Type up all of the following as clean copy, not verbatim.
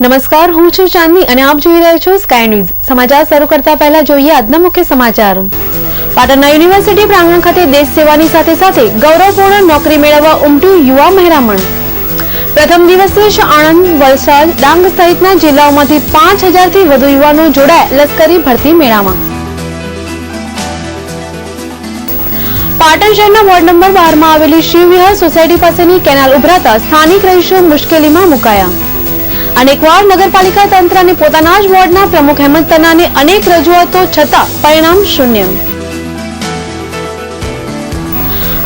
નમસ્કાર, હું છું ચાંદની અને આપ જોઈ રહ્યા છો સ્કાય ન્યૂઝ। સમાચાર શરૂ કરતા પહેલા જોઈએ આજના મુખ્ય સમાચાર। પાટણના યુનિવર્સિટી પ્રાંગણ ખાતે દેશ સેવાની સાથે સાથે ગૌરવપૂર્ણ નોકરી મેળવવા ઉમટ્યું યુવા મહેરામણ। પ્રથમ દિવસે જ આણંદ, વલસાડ, ડાંગ સહિતના જિલ્લાઓમાંથી 5000 થી વધુ યુવાનો જોડાયા લશ્કરી ભરતી મેળામાં। પાટણ શહેરના વોર્ડ નંબર 12 માં આવેલી શિવવિહાર સોસાયટી પાસેની કેનાલ ઉભરાતા સ્થાનિક રહીશો મુશ્કેલીમાં મુકાયા। અનેકવાર નગરપાલિકા તંત્ર અને પોતાના જ વોર્ડના પ્રમુખ હેમંત તનાને અનેક રજૂઆતો છતાં પરિણામ શૂન્ય।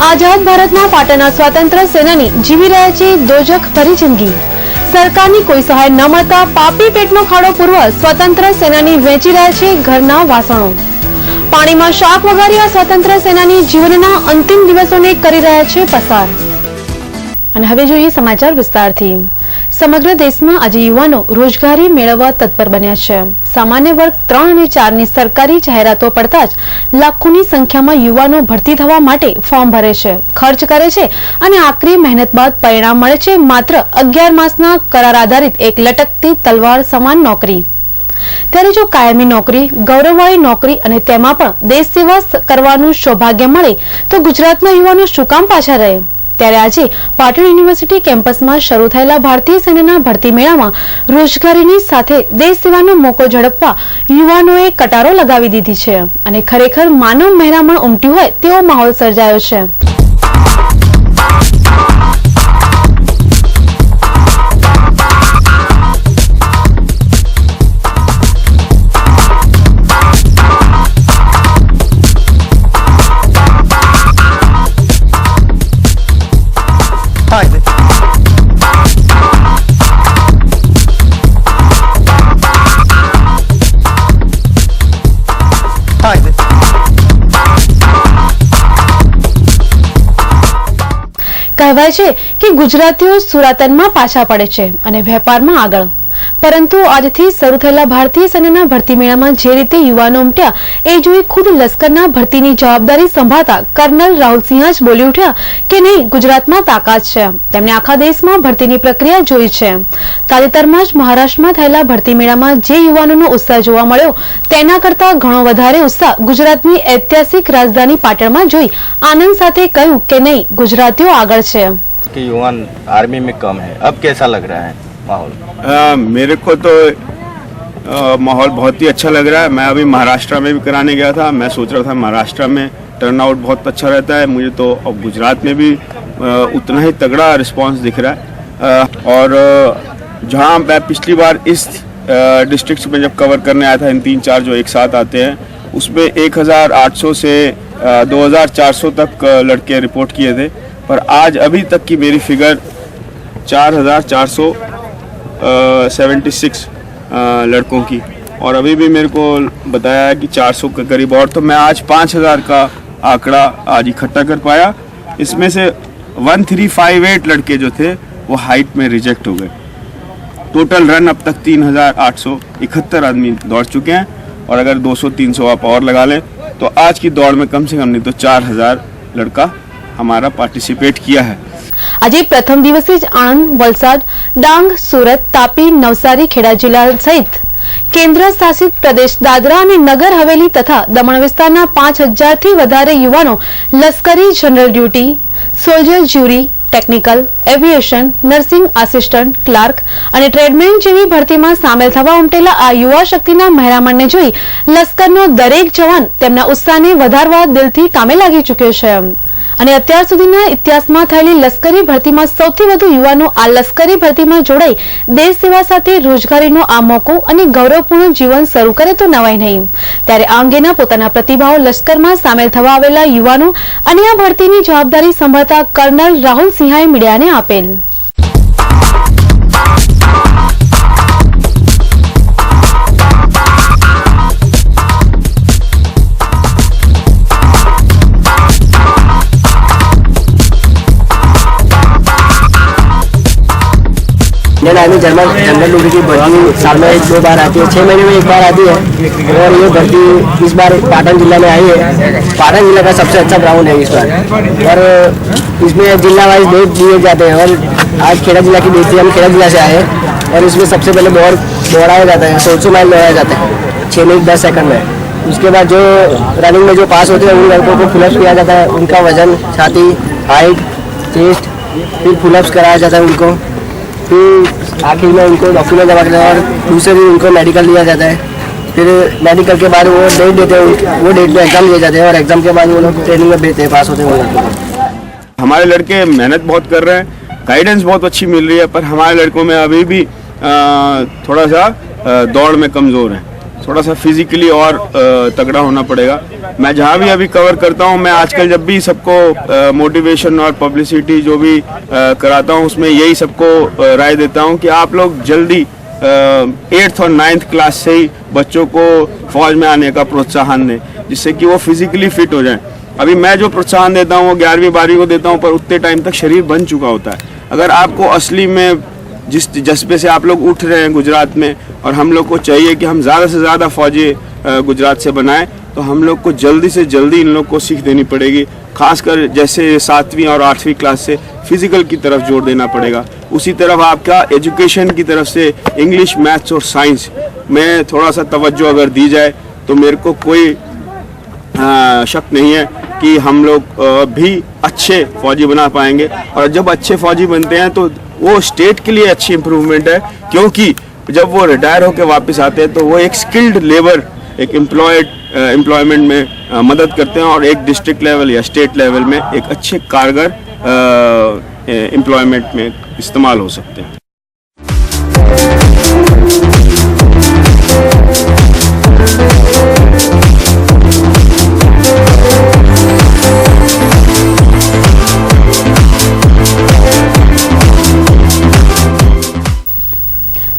આઝાદ ભારતના પાટણના સ્વાતંત્ર્ય સેનાની જીવી રહ્યા છે દોજખ ભરી જિંદગી। સરકારની કોઈ સહાય ન મળતા પાપી પેટનો ખાડો પૂરવા સ્વાતંત્ર્ય સેનાની વેચી રહ્યા છે ઘરના વાસણો। પાણીમાં શાક વગાડી આ સ્વાતંત્ર્ય સેનાની જીવનના અંતિમ દિવસોને કરી રહ્યા છે પસાર। અને હવે જોઈએ સમાચાર વિસ્તારથી। સમગ્ર દેશમાં આજે યુવાનો રોજગારી મેળવવા તત્પર બન્યા છે। સામાન્ય વર્ગ 3 અને 4 ની સરકારી જાહેરાતો પડતા જ લાખોની સંખ્યામાં યુવાનો ભરતી થવા માટે ફોર્મ ભરે છે, ખર્ચ કરે છે અને આકરી મહેનત બાદ પરિણામ મળે છે માત્ર 11 માસના કરાર આધારિત એક લટકતી તલવાર સમાન નોકરી। ત્યારે જો કાયમી નોકરી, ગૌરવવાળી નોકરી અને તેમાં પણ દેશ સેવા કરવાનું સૌભાગ્ય મળે તો ગુજરાતના યુવાનો શું કામ પાછા રહે? ત્યારે આજે પાટણ યુનિવર્સિટી કેમ્પસમાં શરૂ થયેલા ભારતીય સેનાના ભરતી મેળામાં રોજગારીની સાથે દેશ સેવાનો મોકો ઝડપવા યુવાનોએ કટારો લગાવી દીધી છે અને ખરેખર માનવ મહેરામણ ઉમટ્યું હોય તેવો માહોલ સર્જાયો છે। કહેવાય છે કે ગુજરાતીઓ સુરાતનમાં પાછા પડે છે અને વેપારમાં આગળ, પરંતુ આજથી શરૂ થયેલા ભારતીય સેનાના ભરતી મેળામાં જે રીતે યુવાનો ઉમટ્યા એ જોઈ ખુદ લશ્કરના ભરતીની જવાબદારી સંભાળતા કર્નલ રાહુલસિંહ જ બોલી ઉઠ્યા કે નહીં, ગુજરાતમાં તાકાત છે। તેમણે આખા દેશમાં ભરતીની પ્રક્રિયા જોઈ છે। તાજેતરમાં જ મહારાષ્ટ્રમાં થયેલા ભરતી મેળામાં જે યુવાનોનો ઉત્સાહ જોવા મળ્યો તેના કરતા ઘણો વધારે ઉત્સાહ ગુજરાતની ઐતિહાસિક રાજધાની પાટણમાં જોઈ આનંદ સાથે કહ્યું કે નહીં, ગુજરાતીઓ આગળ છે। कि युवान आर्मी में कम है, अब कैसा लग रहा है माहौल? मेरे को तो माहौल बहुत ही अच्छा लग रहा है। मैं अभी महाराष्ट्र में भी कराने गया था। मैं सोच रहा था महाराष्ट्र में टर्नआउट बहुत अच्छा रहता है, मुझे तो अब गुजरात में भी उतना ही तगड़ा रिस्पांस दिख रहा है। और जहां मैं पिछली बार इस डिस्ट्रिक्ट में जब कवर करने आया था, इन 3-4 जो एक साथ आते हैं, उसमें 1800 से 2400 तक लड़के रिपोर्ट किए थे, पर आज अभी तक की मेरी फिगर 4476 लड़कों की, और अभी भी मेरे को बताया है कि 400 के करीब, और तो मैं आज 5000 का आंकड़ा आज इकट्ठा कर पाया। इसमें से 1358 लड़के जो थे वो हाइट में रिजेक्ट हो गए। टोटल रन अब तक 3871 आदमी दौड़ चुके हैं, और अगर 200-300 आप और लगा लें तो आज की दौड़ में कम से कम नहीं तो 4000 लड़का हमारा पार्टिसिपेट किया है। આજે પ્રથમ દિવસે જ આણંદ, વલસાડ, ડાંગ, સુરત, તાપી, નવસારી, ખેડા જિલ્લા સહિત કેન્દ્ર શાસિત પ્રદેશ દાદરા અને નગર હવેલી તથા દમણ વિસ્તારના 5000 થી વધારે યુવાનો લશ્કરી general duty, soldier jury, technical, aviation, nursing assistant, clerk અને ટ્રેડમેન જેવી ભરતીમાં સામેલ થવા ઉમટેલા આ યુવા શક્તિના મહેરામણને જોઈ લશ્કરનો દરેક જવાન તેમના ઉત્સાહને વધારવા દિલથી કામે લાગી ચૂક્યો છે। અને અત્યાર સુધીના ઇતિહાસમાં થયેલી લશ્કરી ભરતીમાં સૌથી વધુ યુવાનો આ લશ્કરી ભરતીમાં જોડાઈ દેશ સેવા સાથે રોજગારીનો આ મોકો અને ગૌરવપૂર્ણ જીવન શરૂ કરે તો નવાય નહીં। ત્યારે આ અંગેના પોતાના પ્રતિભાવો લશ્કરમાં સામેલ થવા આવેલા યુવાનો અને આ ભરતીની જવાબદારી સંભાળતા કર્નલ રાહુલસિંહાએ મીડિયાને આપેલ। इंडियन आर्मी जनरल ड्यूटी की भर्ती साल में 2 बार आती है, 6 महीने में 1 बार आती है, और ये भर्ती इस बार पाटन जिला में आई है। पाटन जिला का सबसे अच्छा ग्राउंड है इस बार, और इसमें जिला वाइज डेट दिए जाते हैं, और आज खेड़ा जिला की डेट थी, हम खेड़ा जिला से आए। और इसमें सबसे पहले दौड़ाया जाता है, 100 माइल दौड़ाया जाता है 6 मिनट 10 सेकंड में। उसके बाद जो रनिंग में जो पास होते हैं उन लड़कों को फुलअप्स किया जाता है, उनका वजन, छाती, हाइट, चेस्ट, फिर फुलअप्स कराया जाता है उनको, फिर आखिर में उनको डॉक्यूमेंट जमा करना है और दूसरे दिन उनको मेडिकल लिया जाता है। फिर मेडिकल के बाद वो डेट देते हैं, वो डेट में एग्जाम लिए जाते हैं और एग्जाम के बाद वो लोग ट्रेनिंग में भेजते हैं, पास होते हैं वो लोग। हमारे लड़के मेहनत बहुत कर रहे हैं, गाइडेंस बहुत अच्छी मिल रही है, पर हमारे लड़कों में अभी भी थोड़ा सा दौड़ में कमज़ोर है, थोड़ा सा फिजिकली और तगड़ा होना पड़ेगा। मैं जहाँ भी अभी कवर करता हूँ, मैं आजकल जब भी सबको मोटिवेशन और पब्लिसिटी जो भी कराता हूँ, उसमें यही सबको राय देता हूँ कि आप लोग जल्दी 8th और 9th क्लास से ही बच्चों को फौज में आने का प्रोत्साहन दें, जिससे कि वो फिजिकली फिट हो जाएं। अभी मैं जो प्रोत्साहन देता हूँ वो 11वीं 12वीं को देता हूँ, पर उतने टाइम तक शरीर बन चुका होता है। अगर आपको असली में जिस जज्बे से आप लोग उठ रहे हैं गुजरात में, और हम लोग को चाहिए कि हम ज़्यादा से ज़्यादा फौजी गुजरात से बनाएं, तो हम लोग को जल्दी से जल्दी इन लोग को सीख देनी पड़ेगी। खासकर जैसे 7वीं और 8वीं क्लास से फिजिकल की तरफ जोर देना पड़ेगा। उसी तरफ आपका एजुकेशन की तरफ से इंग्लिश, मैथ्स और साइंस में थोड़ा सा तवज्जो अगर दी जाए तो मेरे को कोई शक नहीं है कि हम लोग भी अच्छे फौजी बना पाएंगे। और जब अच्छे फौजी बनते हैं तो वो स्टेट के लिए अच्छी इम्प्रूवमेंट है, क्योंकि जब वो रिटायर होकर वापस आते हैं तो वो एक स्किल्ड लेबर, एक एम्प्लॉयमेंट में मदद करते हैं और एक डिस्ट्रिक्ट लेवल या स्टेट लेवल में एक अच्छे कारगर एम्प्लॉयमेंट में इस्तेमाल हो सकते हैं।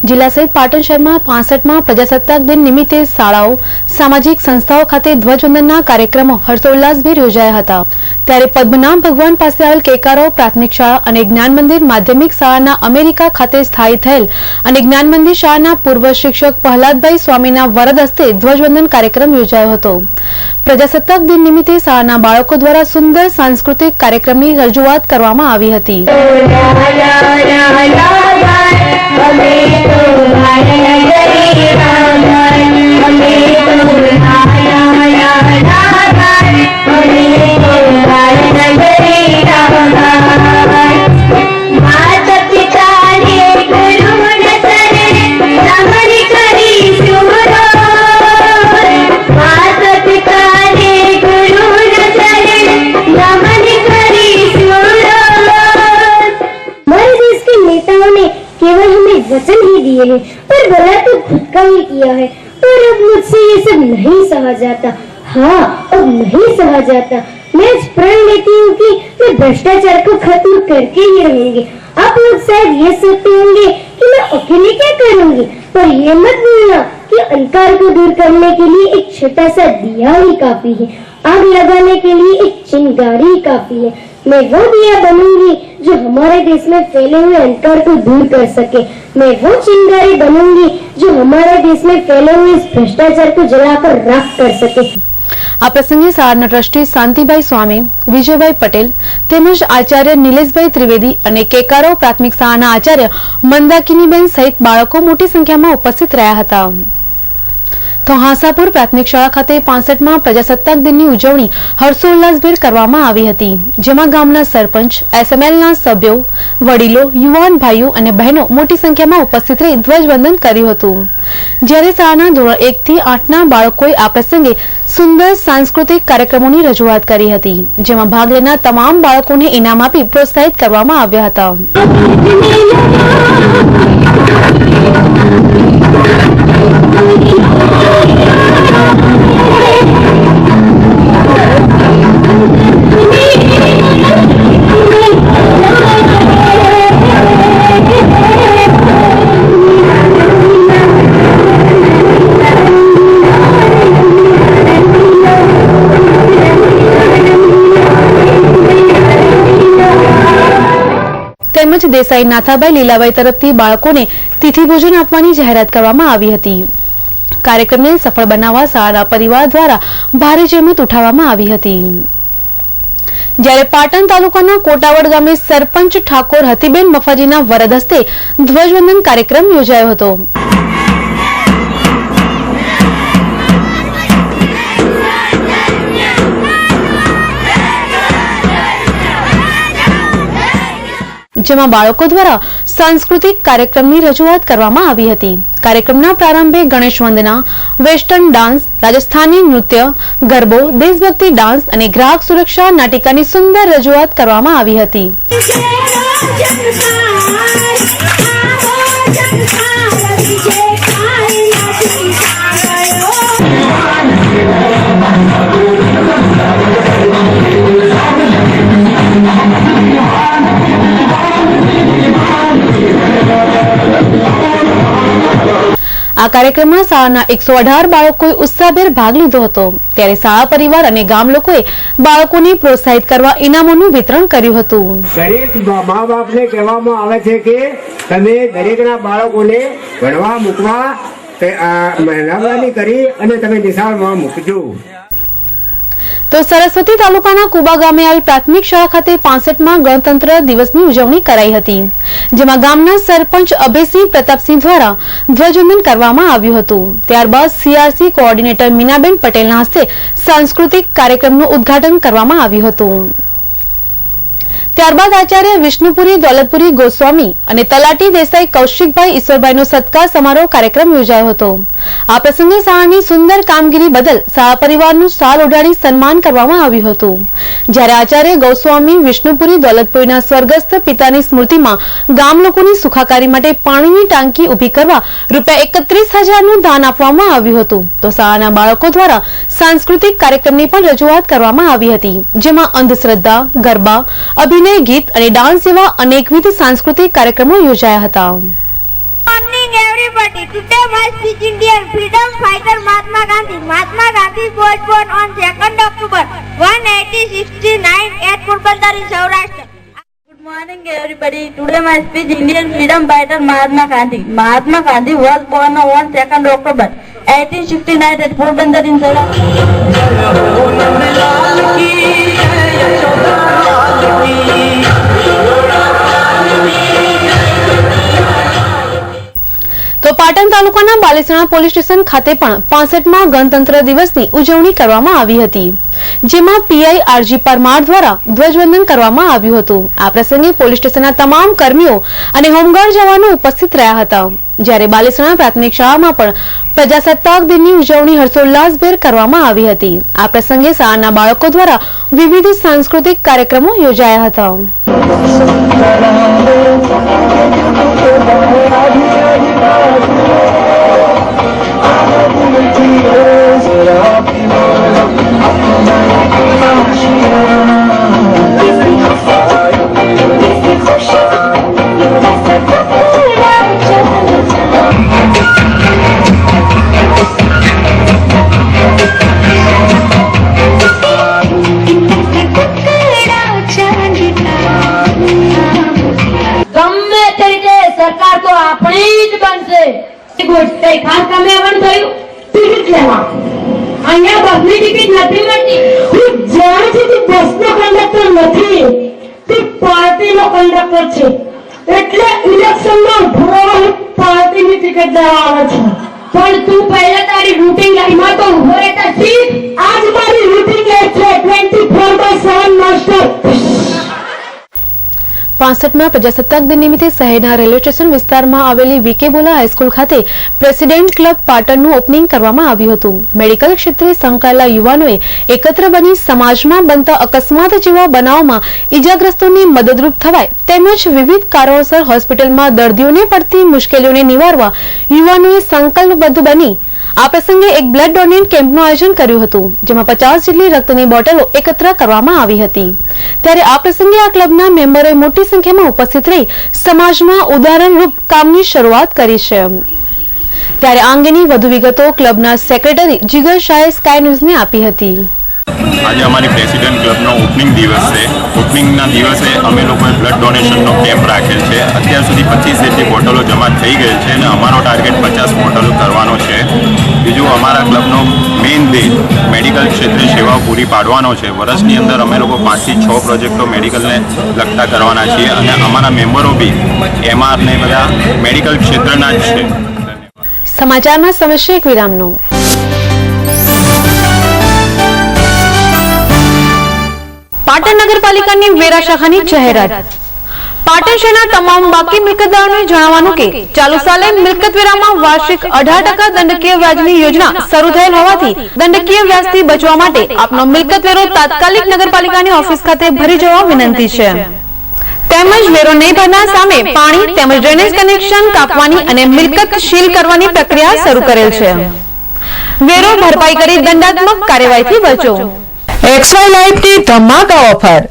જિલ્લા સહિત પાટણ શહેરમાં 65મા પ્રજાસત્તાક દિન નિમિત્તે શાળાઓ, સામાજિક સંસ્થાઓ ખાતે ધ્વજવંદનના કાર્યક્રમો હર્ષોલ્લાસભેર યોજાયા હતા। ત્યારે પદ્મનાભ ભગવાન પાસે આવેલ કેકારો પ્રાથમિક શાળા અને જ્ઞાન મંદિર માધ્યમિક શાળાના અમેરિકા ખાતે સ્થાયી થયેલ અને જ્ઞાન મંદિર શાળાના પૂર્વ શિક્ષક પ્રહલાદભાઈ સ્વામીના વરદ હસ્તે ધ્વજવંદન કાર્યક્રમ યોજાયો હતો। પ્રજાસત્તાક દિન નિમિત્તે શાળાના બાળકો દ્વારા સુંદર સાંસ્કૃતિક કાર્યક્રમની રજૂઆત કરવામાં આવી હતી। केवल हमें वचन ही दिए हैं, पर भला तो खुद का ही किया है। पर अब मुझसे ये सब नहीं सहा जाता। हाँ, अब नहीं सहा जाता। मैं आज प्रण लेती हूँ कि मैं भ्रष्टाचार को खत्म करके ही रहूंगी। आप लोग शायद ये सोचते होंगे कि मैं अकेले क्या करूंगी, पर ये मत भूलना कि अंधकार को दूर करने के लिए एक छोटा सा दिया ही काफी है, आग लगाने के लिए एक चिंगारी ही काफी है। मैं वो दिया बनूंगी जो हमारे देश में फैले हुए अंधकार को दूर कर सके। मैं वो चिंगारी बनूंगी जो हमारे देश में फैले हुए इस भ्रष्टाचार को जलाकर राख कर सके। આ પ્રસંગે શાળાના ટ્રસ્ટી શાંતિભાઈ સ્વામી, વિજયભાઈ પટેલ તેમજ આચાર્ય નિલેશભાઈ ત્રિવેદી અને કેકારો પ્રાથમિક શાળાના આચાર્ય મંદાકિનીબેન સહિત બાળકો મોટી સંખ્યામાં ઉપસ્થિત રહ્યા હતા। તો હાંસાપુર પ્રાથમિક શાળા ખાતે 65મા પ્રજાસત્તાક દિનની ઉજવણી હર્ષોલ્લાસભેર કરવામાં આવી હતી, જેમાં ગામના સરપંચ, એસએમએલના સભ્યો, વડીલો, યુવાન ભાઈઓ અને બહેનો મોટી સંખ્યામાં ઉપસ્થિત રહી ધ્વજવંદન કર્યું હતું। જ્યારે શાળાના ધોરણ 1 થી 8ના બાળકોએ આ પ્રસંગે સુંદર સાંસ્કૃતિક કાર્યક્રમોની રજૂઆત કરી હતી, જેમાં ભાગ લેનાર તમામ બાળકોને ઇનામ આપી પ્રોત્સાહિત કરવામાં આવ્યા હતા। તેમજ દેસાઈ નાથાભાઈ લીલાભાઈ તરફથી બાળકોને તિથિ ભોજન આપવાની જાહેરાત કરવામાં આવી હતી। કાર્યક્રમને સફળ બનાવવા શાળાના પરિવાર દ્વારા ભારે જહેમત ઉઠાવવામાં આવી હતી। જ્યારે પાટણ તાલુકાના કોટાવડ ગામે સરપંચ ઠાકોર હતીબેન મફાજીના વરદ હસ્તે ધ્વજવંદન કાર્યક્રમ યોજાયો હતો. જેમાં બાળકો દ્વારા સાંસ્કૃતિક કાર્યક્રમની રજૂઆત કરવામાં આવી હતી. કાર્યક્રમના પ્રારંભે ગણેશ વંદના, વેસ્ટર્ન ડાન્સ, રાજસ્થાની નૃત્ય, ગરબો, દેશભક્તિ ડાન્સ અને ગ્રાહક સુરક્ષા નાટિકાની સુંદર રજૂઆત કરવામાં આવી હતી. આ કાર્યક્રમમાં શાળાના 118 બાળકોએ ઉત્સાહભેર ભાગ લીધો હતો. ત્યારે શાળા પરિવાર અને ગામ લોકોએ બાળકોને પ્રોત્સાહિત કરવા ઇનામોનું વિતરણ કર્યું હતું. દરેક મા બાપને કહેવામાં આવે છે કે તમે દરેકના બાળકોને ભણવા મૂકવા મહેરબાની કરી અને તમે નિશાળમાં મૂકજો. તો સરસ્વતી તાલુકાના કુબા ગામે આવેલ પ્રાથમિક શાળા ખાતે 65માં ગણતંત્ર દિવસની ઉજવણી કરાઈ હતી. જેમાં ગામના સરપંચ અભયસિંહ પ્રતાપસિંહ દ્વારા ધ્વજવંદન કરવામાં આવ્યું હતું. ત્યારબાદ સીઆરસી કોઓર્ડિનેટર મીનાબેન પટેલના હસ્તે સાંસ્કૃતિક કાર્યક્રમનું ઉદ્ઘાટન કરવામાં આવ્યું હતું. ત્યારબાદ આચાર્ય વિષ્ણુપુરી દોલતપુરી ગોસ્વામી અને તલાટી દેસાઈ કૌશિકભાઈ ઈશ્વરભાઈનો સત્કાર સમારોહ કાર્યક્રમ યોજાયો હતો. આ પ્રસંગે શાળાની સુંદર કામગીરી બદલ શાળા પરિવારનું શાલ ઓઢાડી સન્માન કરવામાં આવ્યું હતું. જ્યારે આચાર્ય ગોસ્વામી વિષ્ણુપુરી દોલતપુરીના સ્વર્ગસ્થ પિતાની સ્મૃતિમાં ગામ લોકોની સુખાકારી માટે પાણીની ટાંકી ઉભી કરવા ₹31,000નું દાન આપવામાં આવ્યું હતું. તો શાળાના બાળકો દ્વારા સાંસ્કૃતિક કાર્યક્રમની પણ રજૂઆત કરવામાં આવી હતી. જેમાં અંધશ્રદ્ધા, ગરબા, અભિનય, ગીત અને ડાન્સ જેવા અનેકવિધ સાંસ્કૃતિક કાર્યક્રમો યોજાયા હતા. Morning everybody. Today my speech Indian freedom fighter Mahatma Gandhi. Mahatma Gandhi was born on 2nd October 1869 at Porbandar in Saurashtra. Good morning everybody. Today my speech Indian freedom fighter Mahatma Gandhi. Mahatma Gandhi was born on 2nd October 1869 at Porbandar in Saurashtra. તો પાટણ તાલુકાના બાલેસણા police station ખાતે પણ 65માં ગણતંત્ર દિવસની ઉજવણી કરવામાં આવી હતી. જેમાં પીઆઈ આરજી પરમાર દ્વારા ધ્વજવંદન કરવામાં આવ્યું હતું. આ પ્રસંગે પોલીસ સ્ટેશનના તમામ કર્મીઓ અને હોમગાર્ડ જવાનો ઉપસ્થિત રહ્યા હતા. જ્યારે બાલેસણા પ્રાથમિક શાળામાં પણ પ્રજાસત્તાક દિનની ઉજવણી હર્ષોલ્લાસભેર કરવામાં આવી હતી. આ પ્રસંગે શાળાના બાળકો દ્વારા વિવિધ સાંસ્કૃતિક કાર્યક્રમો યોજાયા હતા. સરકાર તો આપણી જ બનશે. ખાસ કામે આવવાનું થયું ટિકિટ લેવા. અહીંયા બસની ટિકિટ નથી મળતી. હું જાણું છું કે બસનો કંડક્ટર નથી, તે પાર્ટીનો કંડક્ટર છે. એટલે ઇલેક્શનમાં ઉભો પાર્ટીની ટિકિટ લેવા આવે છે. પણ તું પહેલા તારી રૂટિંગ લાઈનમાં તો ઉભો રહેતા શીખ. આજ મારી રૂટિંગ એ છે 24/7 માસ્ટર. 65માં પ્રજાસત્તાક દિન નિમિત્તે શહેરના રેલવે સ્ટેશન વિસ્તારમાં આવેલી વીકે બોલા હાઈસ્કૂલ ખાતે પ્રેસિડેન્ટ ક્લબ પાટણનું ઓપનિંગ કરવામાં આવ્યું હતું. મેડિકલ ક્ષેત્રે સંકળાયેલા યુવાનોએ એકત્ર બની સમાજમાં બનતા અકસ્માત જેવા બનાવોમાં ઇજાગ્રસ્તોને મદદરૂપ થવાય તેમજ વિવિધ કારણોસર હોસ્પિટલમાં દર્દીઓને પડતી મુશ્કેલીઓને નિવારવા યુવાનોએ સંકલ્પબદ્ધ બની આ પ્રસંગે એક બ્લડ ડોનેટ કેમ્પનું આયોજન કર્યું હતું. જેમાં 50 જેટલી રક્તની બોટલો એકત્ર કરવામાં આવી હતી. ત્યારે આ પ્રસંગે આ ક્લબના મેમ્બરોએ મોટી સંખ્યામાં ઉપસ્થિત રહી સમાજમાં ઉદાહરણરૂપ કામની શરૂઆત કરી છે. ત્યારે આ અંગેની વધુ વિગતો ક્લબના સેક્રેટરી જીગર શાહે સ્કાય ન્યૂઝને આપી હતી. આજે અમારી પ્રેસિડેન્ટ ક્લબનો ઓપનિંગ દિવસ છે. ઓપનિંગના દિવસે અમે લોકોએ બ્લડ ડોનેશનનો કેમ્પ રાખેલ છે. અત્યાર સુધી 25 જેટલી બોટલો જમા થઈ ગઈ છે અને અમારો ટાર્ગેટ 50 બોટલો કરવાનો છે. બીજું અમારા ક્લબનો મેઇન ધ્યેય મેડિકલ ક્ષેત્રે સેવાઓ પૂરી પાડવાનો છે. વર્ષની અંદર અમે લોકો 5 થી 6 પ્રોજેક્ટો મેડિકલને લગતા કરવાના છીએ અને અમારા મેમ્બરો બી MR ને બધા મેડિકલ ક્ષેત્રના જ છે. સમાચારમાં સમયશે એક વિરામનો. પાટણ નગરપાલિકાની વેરા શાખાની જાહેરાત. પાટણ શહેરના તમામ બાકી મિલકતદારોને જણાવવાનું કે ચાલુ સાલે મિલકત વેરામાં વાર્ષિક 18% દંડકીય વ્યાજની યોજના શરૂ થયેલ હોવાથી દંડકીય વ્યાજથી બચવા માટે આપનો મિલકત વેરો તાત્કાલિક નગરપાલિકાની ઓફિસ ખાતે ભરી જવા વિનંતી છે. તેમજ વેરો નહીં ભરનાર સામે પાણી તેમજ ડ્રેનેજ કનેક્શન કાપવાની અને મિલકત સીલ કરવાની પ્રક્રિયા શરૂ કરેલ છે. વેરો ભરપાઈ કરી દંડાત્મક કાર્યવાહીથી બચો. XY લાઇફની ધમાકા ઓફર.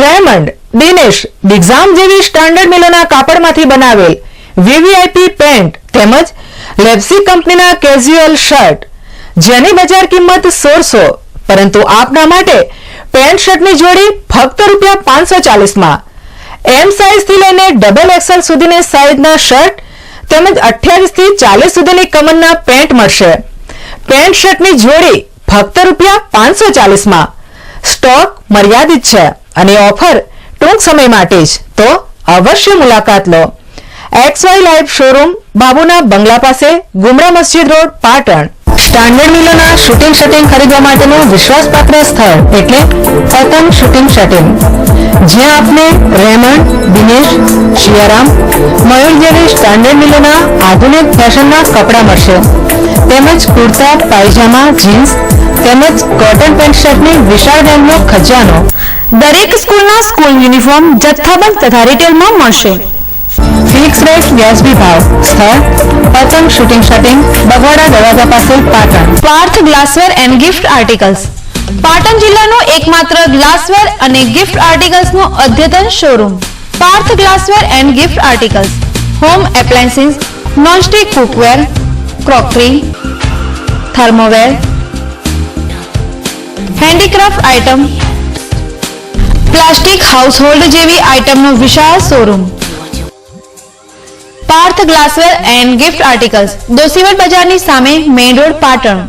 રેમન્ડ, દિનેશ, દિગ્ઝામ જેવી સ્ટાન્ડર્ડ મિલોના કાપડમાંથી બનાવેલ VVIP પેન્ટ તેમજ લેપ્સી કંપનીના કેઝ્યુઅલ શર્ટ જેની બજાર કિંમત 1600 પરંતુ આપના માટે પેન્ટ શર્ટની જોડી ફક્ત ₹540 M સાઇઝ થી લઈને XXL સુધીની સાઇઝના શર્ટ તેમજ 28 થી 40 સુધીની કમરના પેન્ટ મળશે. પેન્ટ શર્ટની જોડી ફક્ત ₹540 સ્ટોક મર્યાદિત છે અને ઓફર ટૂંક સમય માટે જ, તો અવશ્ય મુલાકાત લો. XY લાઇફ શોરૂમ, બાબુના બંગલા પાસે, ગુમરા મસ્જિદ રોડ, પાટણ. સ્ટાન્ડર્ડ મિલોના શૂટિંગ ખરીદવા માટેનું વિશ્વાસપાત્ર સ્થળ એટલે પતંગ શૂટિંગ શટિંગ, જ્યાં આપને રેમન્ડ, દિનેશ, શિયારામ, મયુર જેવી સ્ટાન્ડર્ડ મિલોના આધુનિક ફેશનના કપડા મળશે તેમજ કુર્તા, પાયજામા, જીન્સ તેમજ કોટન પેન્ટ શર્ટની વિશાળ રેન્જનો ખજાનો. દરેક સ્કૂલના સ્કૂલ યુનિફોર્મ જથ્થાબંધ તથા રિટેલમાં મળશે. ફિક્સ રેટ, વ્યાજબી ભાવ. સ્થળ પતંગ શૂટિંગ શટિંગ, બગવાડા દરવાજા પાસે, Patan. Parth glassware and gift articles. Patan જિલ્લાનો એકમાત્ર ગ્લાસવેર અને ગિફ્ટ આર્ટિકલ્સનો અદ્યતન showroom. Parth glassware and gift articles. Home appliances, nonstick cookware, crockery, thermoware, handicraft item, plastic household જેવી આઇટમનો વિશાળ showroom. Parth glassware and gift articles, Doshivad બજારની સામે, મેઇન રોડ, પાટણ.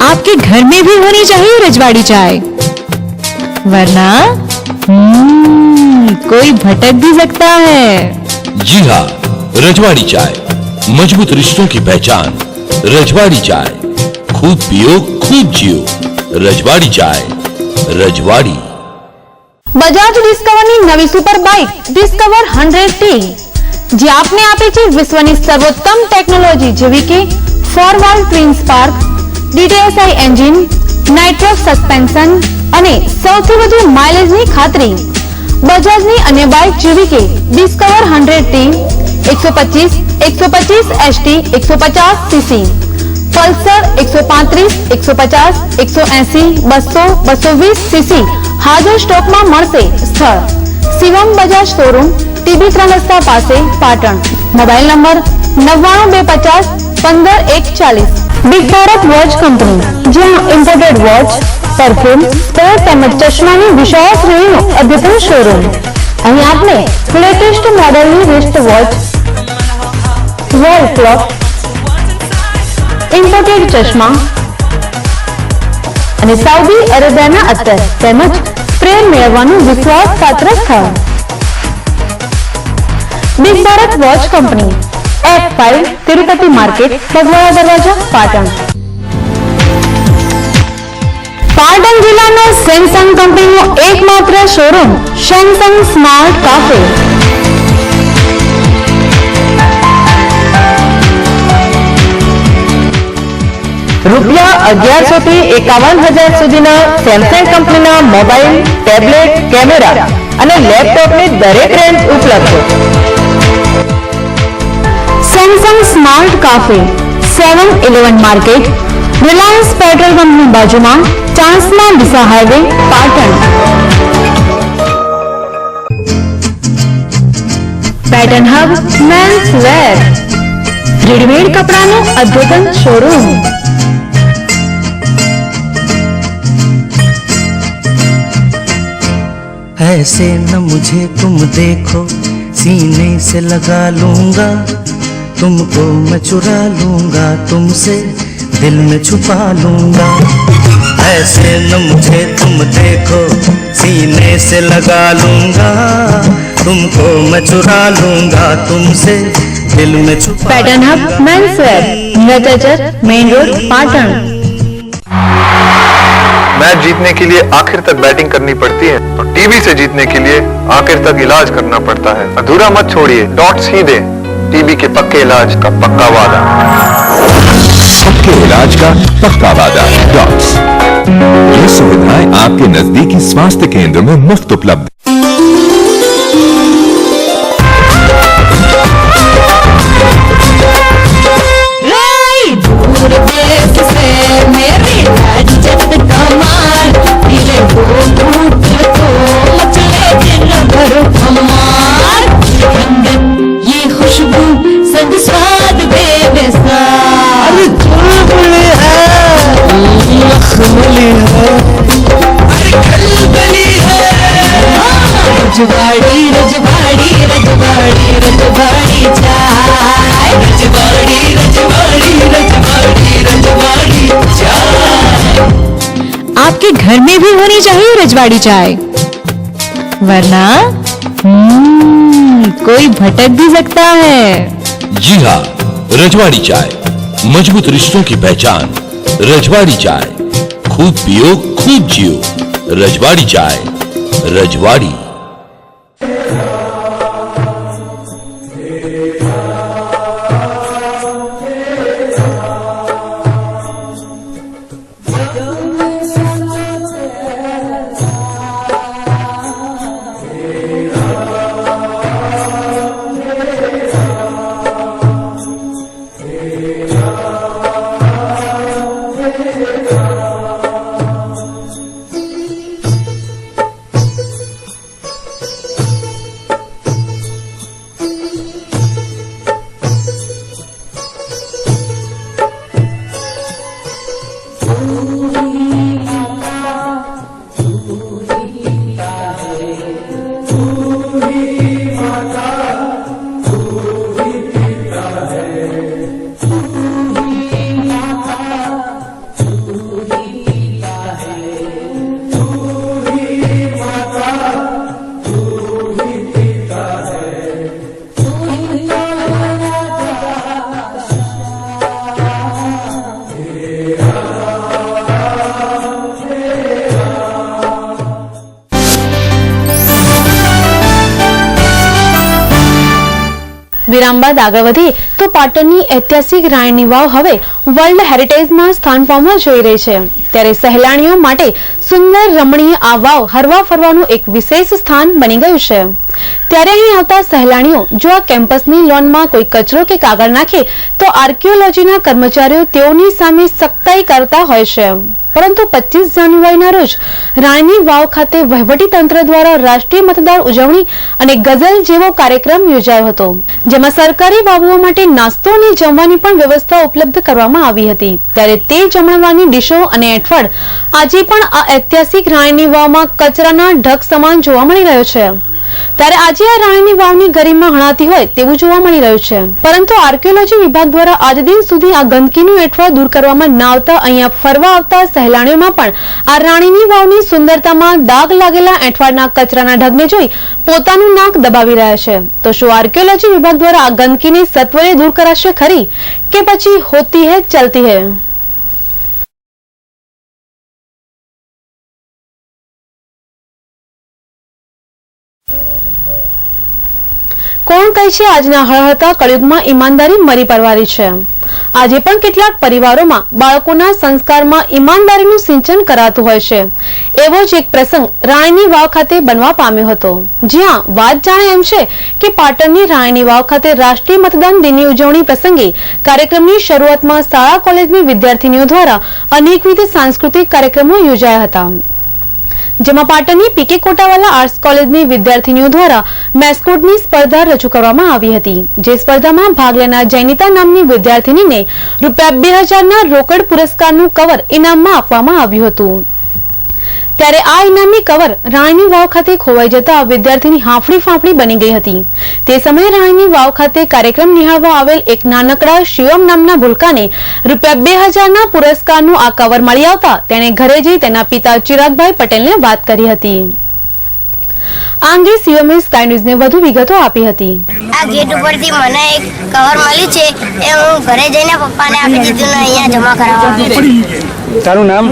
आपके घर में भी होनी चाहिए रजवाड़ी चाय, वरना कोई भटक भी सकता है. जी हाँ, रजवाड़ी चाय मजबूत रिश्तों की पहचान. रजवाड़ी चाय, खूब पियो खूब जियो. रजवाड़ी चाय, रजवाड़ी. બજાજ ડિસ્કવરની નવી સુપર બાઇક ડિસ્કવર 100T, જે આપને આપે છે વિશ્વની સર્વોત્તમ ટેકનોલોજી જેવી કે 4 twin spark, DTSI engine, nitro suspension અને સૌથી વધુ માઇલેજની ખાતરી. બજાજની અન્ય બાઇક જેવી કે discover 100T, 125, 125 ST, 150 cc, Pulsar 135, 150, 180, 200, 220 cc હાજર સ્ટોકમાં મળશે. સ્થળ શિવમ બજાજ શોરૂમ, TB 3 રસ્તા પાસે, Patan. Mobile number 9925154140. Big Bharat watch company, જ્યાં ઇમ્પોર્ટેડ વોચ, પરફ્યુમ, સ્પેર તેમજ ચશ્માની વિશાળ શ્રેણીનો અદ્યતન શોરૂમ. અહીં આપને લેટેસ્ટ મોડેલની wrist watch, wall clock, imported ચશ્મા અને સાઉદી અરેબિયાના અત્તર તેમજ સ્પ્રે મેળવવાનું વિશ્વાસપાત્ર સ્થળ. Big Bharat watch company, F5 Tirupati market, Bagwada દરવાજા, પાટણ. પાટણ જિલ્લાનો સેમસંગ કંપનીનો એકમાત્ર શોરૂમ સેમસંગ સ્માર્ટ કાફે. રૂપિયા 1100 થી 51,000 સુધીના સેમસંગ કંપનીના મોબાઈલ, ટેબ્લેટ, કેમેરા અને લેપટોપની દરેક રેન્જ ઉપલબ્ધ. Samsung smart cafe 7-11 market, Reliance petrol પંપની બાજુમાં, Chanasma Deesa highway, Patan. Pattern hub men's wear, readymade કપડાનું અદ્ભુત શોરૂમ. ऐसे न मुझे तुम देखो, सीने से लगा लूंगा, तुमको मैं चुरा लूंगा, तुमसे दिल में छुपा लूंगा. ऐसे न मुझे तुम देखो, सीने से लगा लूंगा, तुमको मैं चुरा लूंगा, तुमसे दिल में छुपा. પેટર્ન હબ મેન્સ વેર, નટરાજર, મેઇન રોડ, પાટણ. मैच जीतने के लिए आखिर तक बैटिंग करनी पड़ती है, तो टीबी से जीतने के लिए आखिर तक इलाज करना पड़ता है. अधूरा मत छोड़िए, डॉट्स ही दे. टीबी के पक्के इलाज का पक्का वादा. पक्के इलाज का पक्का वादा डॉट्स. ये सुविधाएं आपके नजदीकी स्वास्थ्य केंद्र में मुफ्त उपलब्ध. ये खुशबू संग स्वाद बेमिसाल, चुलबुली है, लखनली है, खलबली है. रजवाड़ी रजवाड़ी रजवाड़ी रजवाड़ी चाय, रजवाड़ी रजवाड़ी रजवाड़ी रजवाड़ी चाय. आपके घर में भी होनी चाहिए रजवाड़ी चाय, वरना कोई भटक भी सकता है. जी हाँ, रजवाड़ी चाय मजबूत रिश्तों की पहचान. रजवाड़ी चाय, खूब पियो खूब जियो. रजवाड़ी चाय, रजवाड़ी. વિરામ બાદ આગળ વધીએ તો પાટણની ઐતિહાસિક રાણીની વાવ હવે વર્લ્ડ હેરિટેજમાં સ્થાન પામવા જઈ રહી છે. ત્યારે સહેલાણીઓ માટે સુંદર રમણીય આ વાવ હરવા ફરવાનું એક વિશેષ સ્થાન બની ગયું છે. ત્યારે અહીં આવતા સહેલાણીઓ જો આ કેમ્પસની લોનમાં કોઈ કચરો કે કાગળ નાખે તો આર્કિયોલોજીના કર્મચારીઓ તેઓની સામે સખ્તાઈ કરતા હોય છે. પરંતુ 25 જાન્યુઆરીના રોજ રાણીની વાવ ખાતે વહીવટી તંત્ર દ્વારા રાષ્ટ્રીય મતદાર ઉજવણી અને ગઝલ જેવો કાર્યક્રમ યોજાયો હતો, જેમાં સરકારી બાબુઓ માટે નાસ્તો અને જમવાની પણ વ્યવસ્થા ઉપલબ્ધ કરવામાં આવી હતી. ત્યારે તે જમણવાની ડીશો અને એઠવાડ આજે પણ આ ઐતિહાસિક રાણીની વાવમાં કચરાના ઢગ સમાન જોવા મળી રહ્યો છે. ત્યારે આજે આ રાણીની વાવની ગરિમા હણાતી હોય તેવું જોવા મળી રહ્યું છે. પરંતુ આર્કિયોલોજી વિભાગ દ્વારા આજ દિન સુધી આ ગંદકીનું એઠવાડ દૂર કરવામાં ના આવતા અહીંયા ફરવા આવતા સહેલાણીઓમાં પણ આ રાણીની વાવની સુંદરતામાં દાગ લાગેલા એઠવાડના કચરાના ઢગને જોઈ પોતાનું નાક દબાવી રહ્યા છે. તો શું આર્કિયોલોજી વિભાગ દ્વારા આ ગંદકીને સત્વરે દૂર કરાશે ખરી કે પછી હોતી હૈ ચલતી હૈ? કોણ કહે છે આજના હળહળતા કળયુગમાં ઈમાનદારી મરી પરવારી છે? આજે પણ કેટલાક પરિવારોમાં બાળકોના સંસ્કારમાં ઈમાનદારીનું સિંચન કરાતું હોય છે. એવો જ એક પ્રસંગ રાણીની વાવ ખાતે બનવા પામ્યો હતો, જ્યાં વાત જાણે એમ છે કે પાટણની રાણીની વાવ ખાતે રાષ્ટ્રીય મતદાન દિનની ઉજવણી પ્રસંગે કાર્યક્રમની શરૂઆતમાં શાળા કોલેજની વિદ્યાર્થીનીઓ દ્વારા અનેકવિધ સાંસ્કૃતિક કાર્યક્રમો યોજાયા હતા, જેમાં પાટણની પીકે કોટાવાલા આર્ટ્સ કોલેજની વિદ્યાર્થીનીઓ દ્વારા મેસ્કોટની સ્પર્ધા રજૂ કરવામાં આવી હતી. જે સ્પર્ધામાં ભાગ લેનાર જૈનિતા નામની વિદ્યાર્થીનીને ₹2000ના રોકડ પુરસ્કારનું કવર ઇનામમાં આપવામાં આવ્યું હતું. ત્યારે આ ઇનામી કવર રાણીની વાવ ખાતે ખોવાઈ જતા વિદ્યાર્થીની હાંફળી ફાંફળી બની ગઈ હતી. તે સમયે રાણીની વાવ ખાતે કાર્યક્રમ નિહાળવા આવેલ એક નાનકડા શિવમ નામના ભૂલકાને ₹2000ના પુરસ્કારનું આ કવર મળી આવતા તેણે ઘરે જઈ તેના પિતા ચિરાગભાઈ પટેલને વાત કરી હતી. આ અંગે શિવમે સ્કાય ન્યૂઝને વધુ વિગતો આપી હતી. આ ગેટ ઉપરથી મને એક કવર મળી છે, એ હું ઘરે જઈને પપ્પાને આપી દીધું ને અહીંયા જમા કરાવવા. તારું નામ?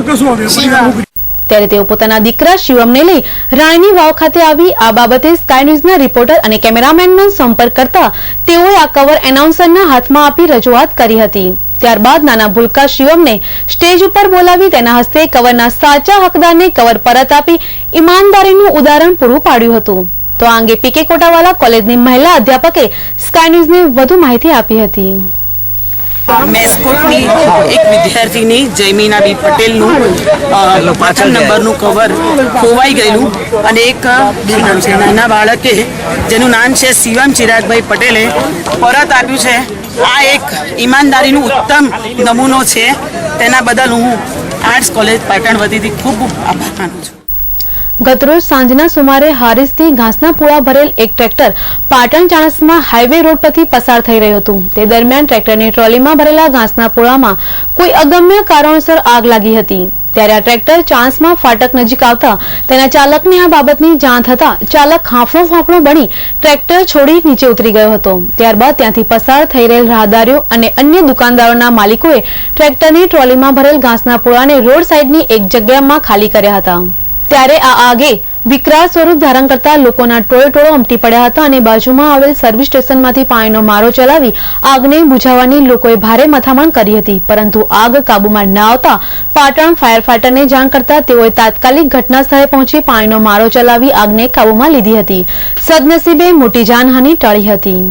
શિવમ. ત્યારે તેઓ પોતાના દીકરા શિવમને લઈ રાણીની વાવ ખાતે આવી આ બાબતે સ્કાય ન્યૂઝના રિપોર્ટર અને કેમેરામેનનો સંપર્ક કરતા તેઓએ આ કવર એનાઉન્સરના હાથમાં આપી રજૂઆત કરી હતી. ત્યારબાદ નાના ભૂલકા શિવમને સ્ટેજ ઉપર બોલાવી તેના હસ્તે કવરના સાચા હકદારને કવર પરત આપી ઈમાનદારીનું ઉદાહરણ પૂરું પાડ્યું હતું. તો આ અંગે પીકે કોટાવાલા કોલેજની મહિલા અધ્યાપકે સ્કાય ન્યૂઝને વધુ માહિતી આપી હતી. મેસ્કોટની એક વિદ્યાર્થીની જયમીનાબી પટેલનું 5 નંબરનું કવર ખોવાઈ ગયેલું અને એક નાના બાળકે જેનું નામ છે શિવમ ચિરાગભાઈ પટેલે પરત આપ્યું છે. આ એક ઈમાનદારીનું ઉત્તમ નમૂનો છે. તેના બદલ હું આર્ટ્સ કોલેજ પાટણ વતીથી ખૂબ આભાર માનું છું. ગતરોજ સાંજના સુમારે હારીસથી ઘાસના પૂળા ભરેલ એક tractor Patan Chanasma highway road પરથી પસાર થઈ રહ્યું હતું. તે દરમિયાન ટ્રેક્ટરની ટ્રોલીમાં ભરેલા ઘાસના પૂળામાં કોઈ અગમ્ય કારણોસર આગ લાગી હતી. ત્યારે આ ટ્રેક્ટર ચાણસ્મા ફાટક નજીક આવતા તેના ચાલકને આ બાબતની જાણ થતા ચાલક હાંફળો ફાંફળો બની ટ્રેક્ટર છોડી નીચે ઉતરી ગયો હતો. ત્યારબાદ ત્યાંથી પસાર થઈ રહેલ રાહદારીઓ અને અન્ય દુકાનદારોના માલિકોએ ટ્રેક્ટરની ટ્રોલીમાં ભરેલ ઘાસના પૂળાને રોડ સાઈડની એક જગ્યામાં ખાલી કર્યા હતા. ત્યારે આ આગે વિકરાળ સ્વરૂપ ધારણ કરતા લોકોના ટોળે ઉમટી પડ્યા હતા અને બાજુમાં આવેલ સર્વિસ સ્ટેશનમાંથી પાણીનો મારો ચલાવી આગને બુઝાવવાની લોકોએ ભારે મથામણ કરી હતી, પરંતુ આગ કાબુમાં ન આવતા પાટણ ફાયર ફાઈટરને જાણ કરતા તેઓએ તાત્કાલિક ઘટના સ્થળે પહોંચી પાણીનો મારો ચલાવી આગને કાબુમાં લીધી હતી. સદનસીબે મોટી જાનહાનિ ટળી હતી.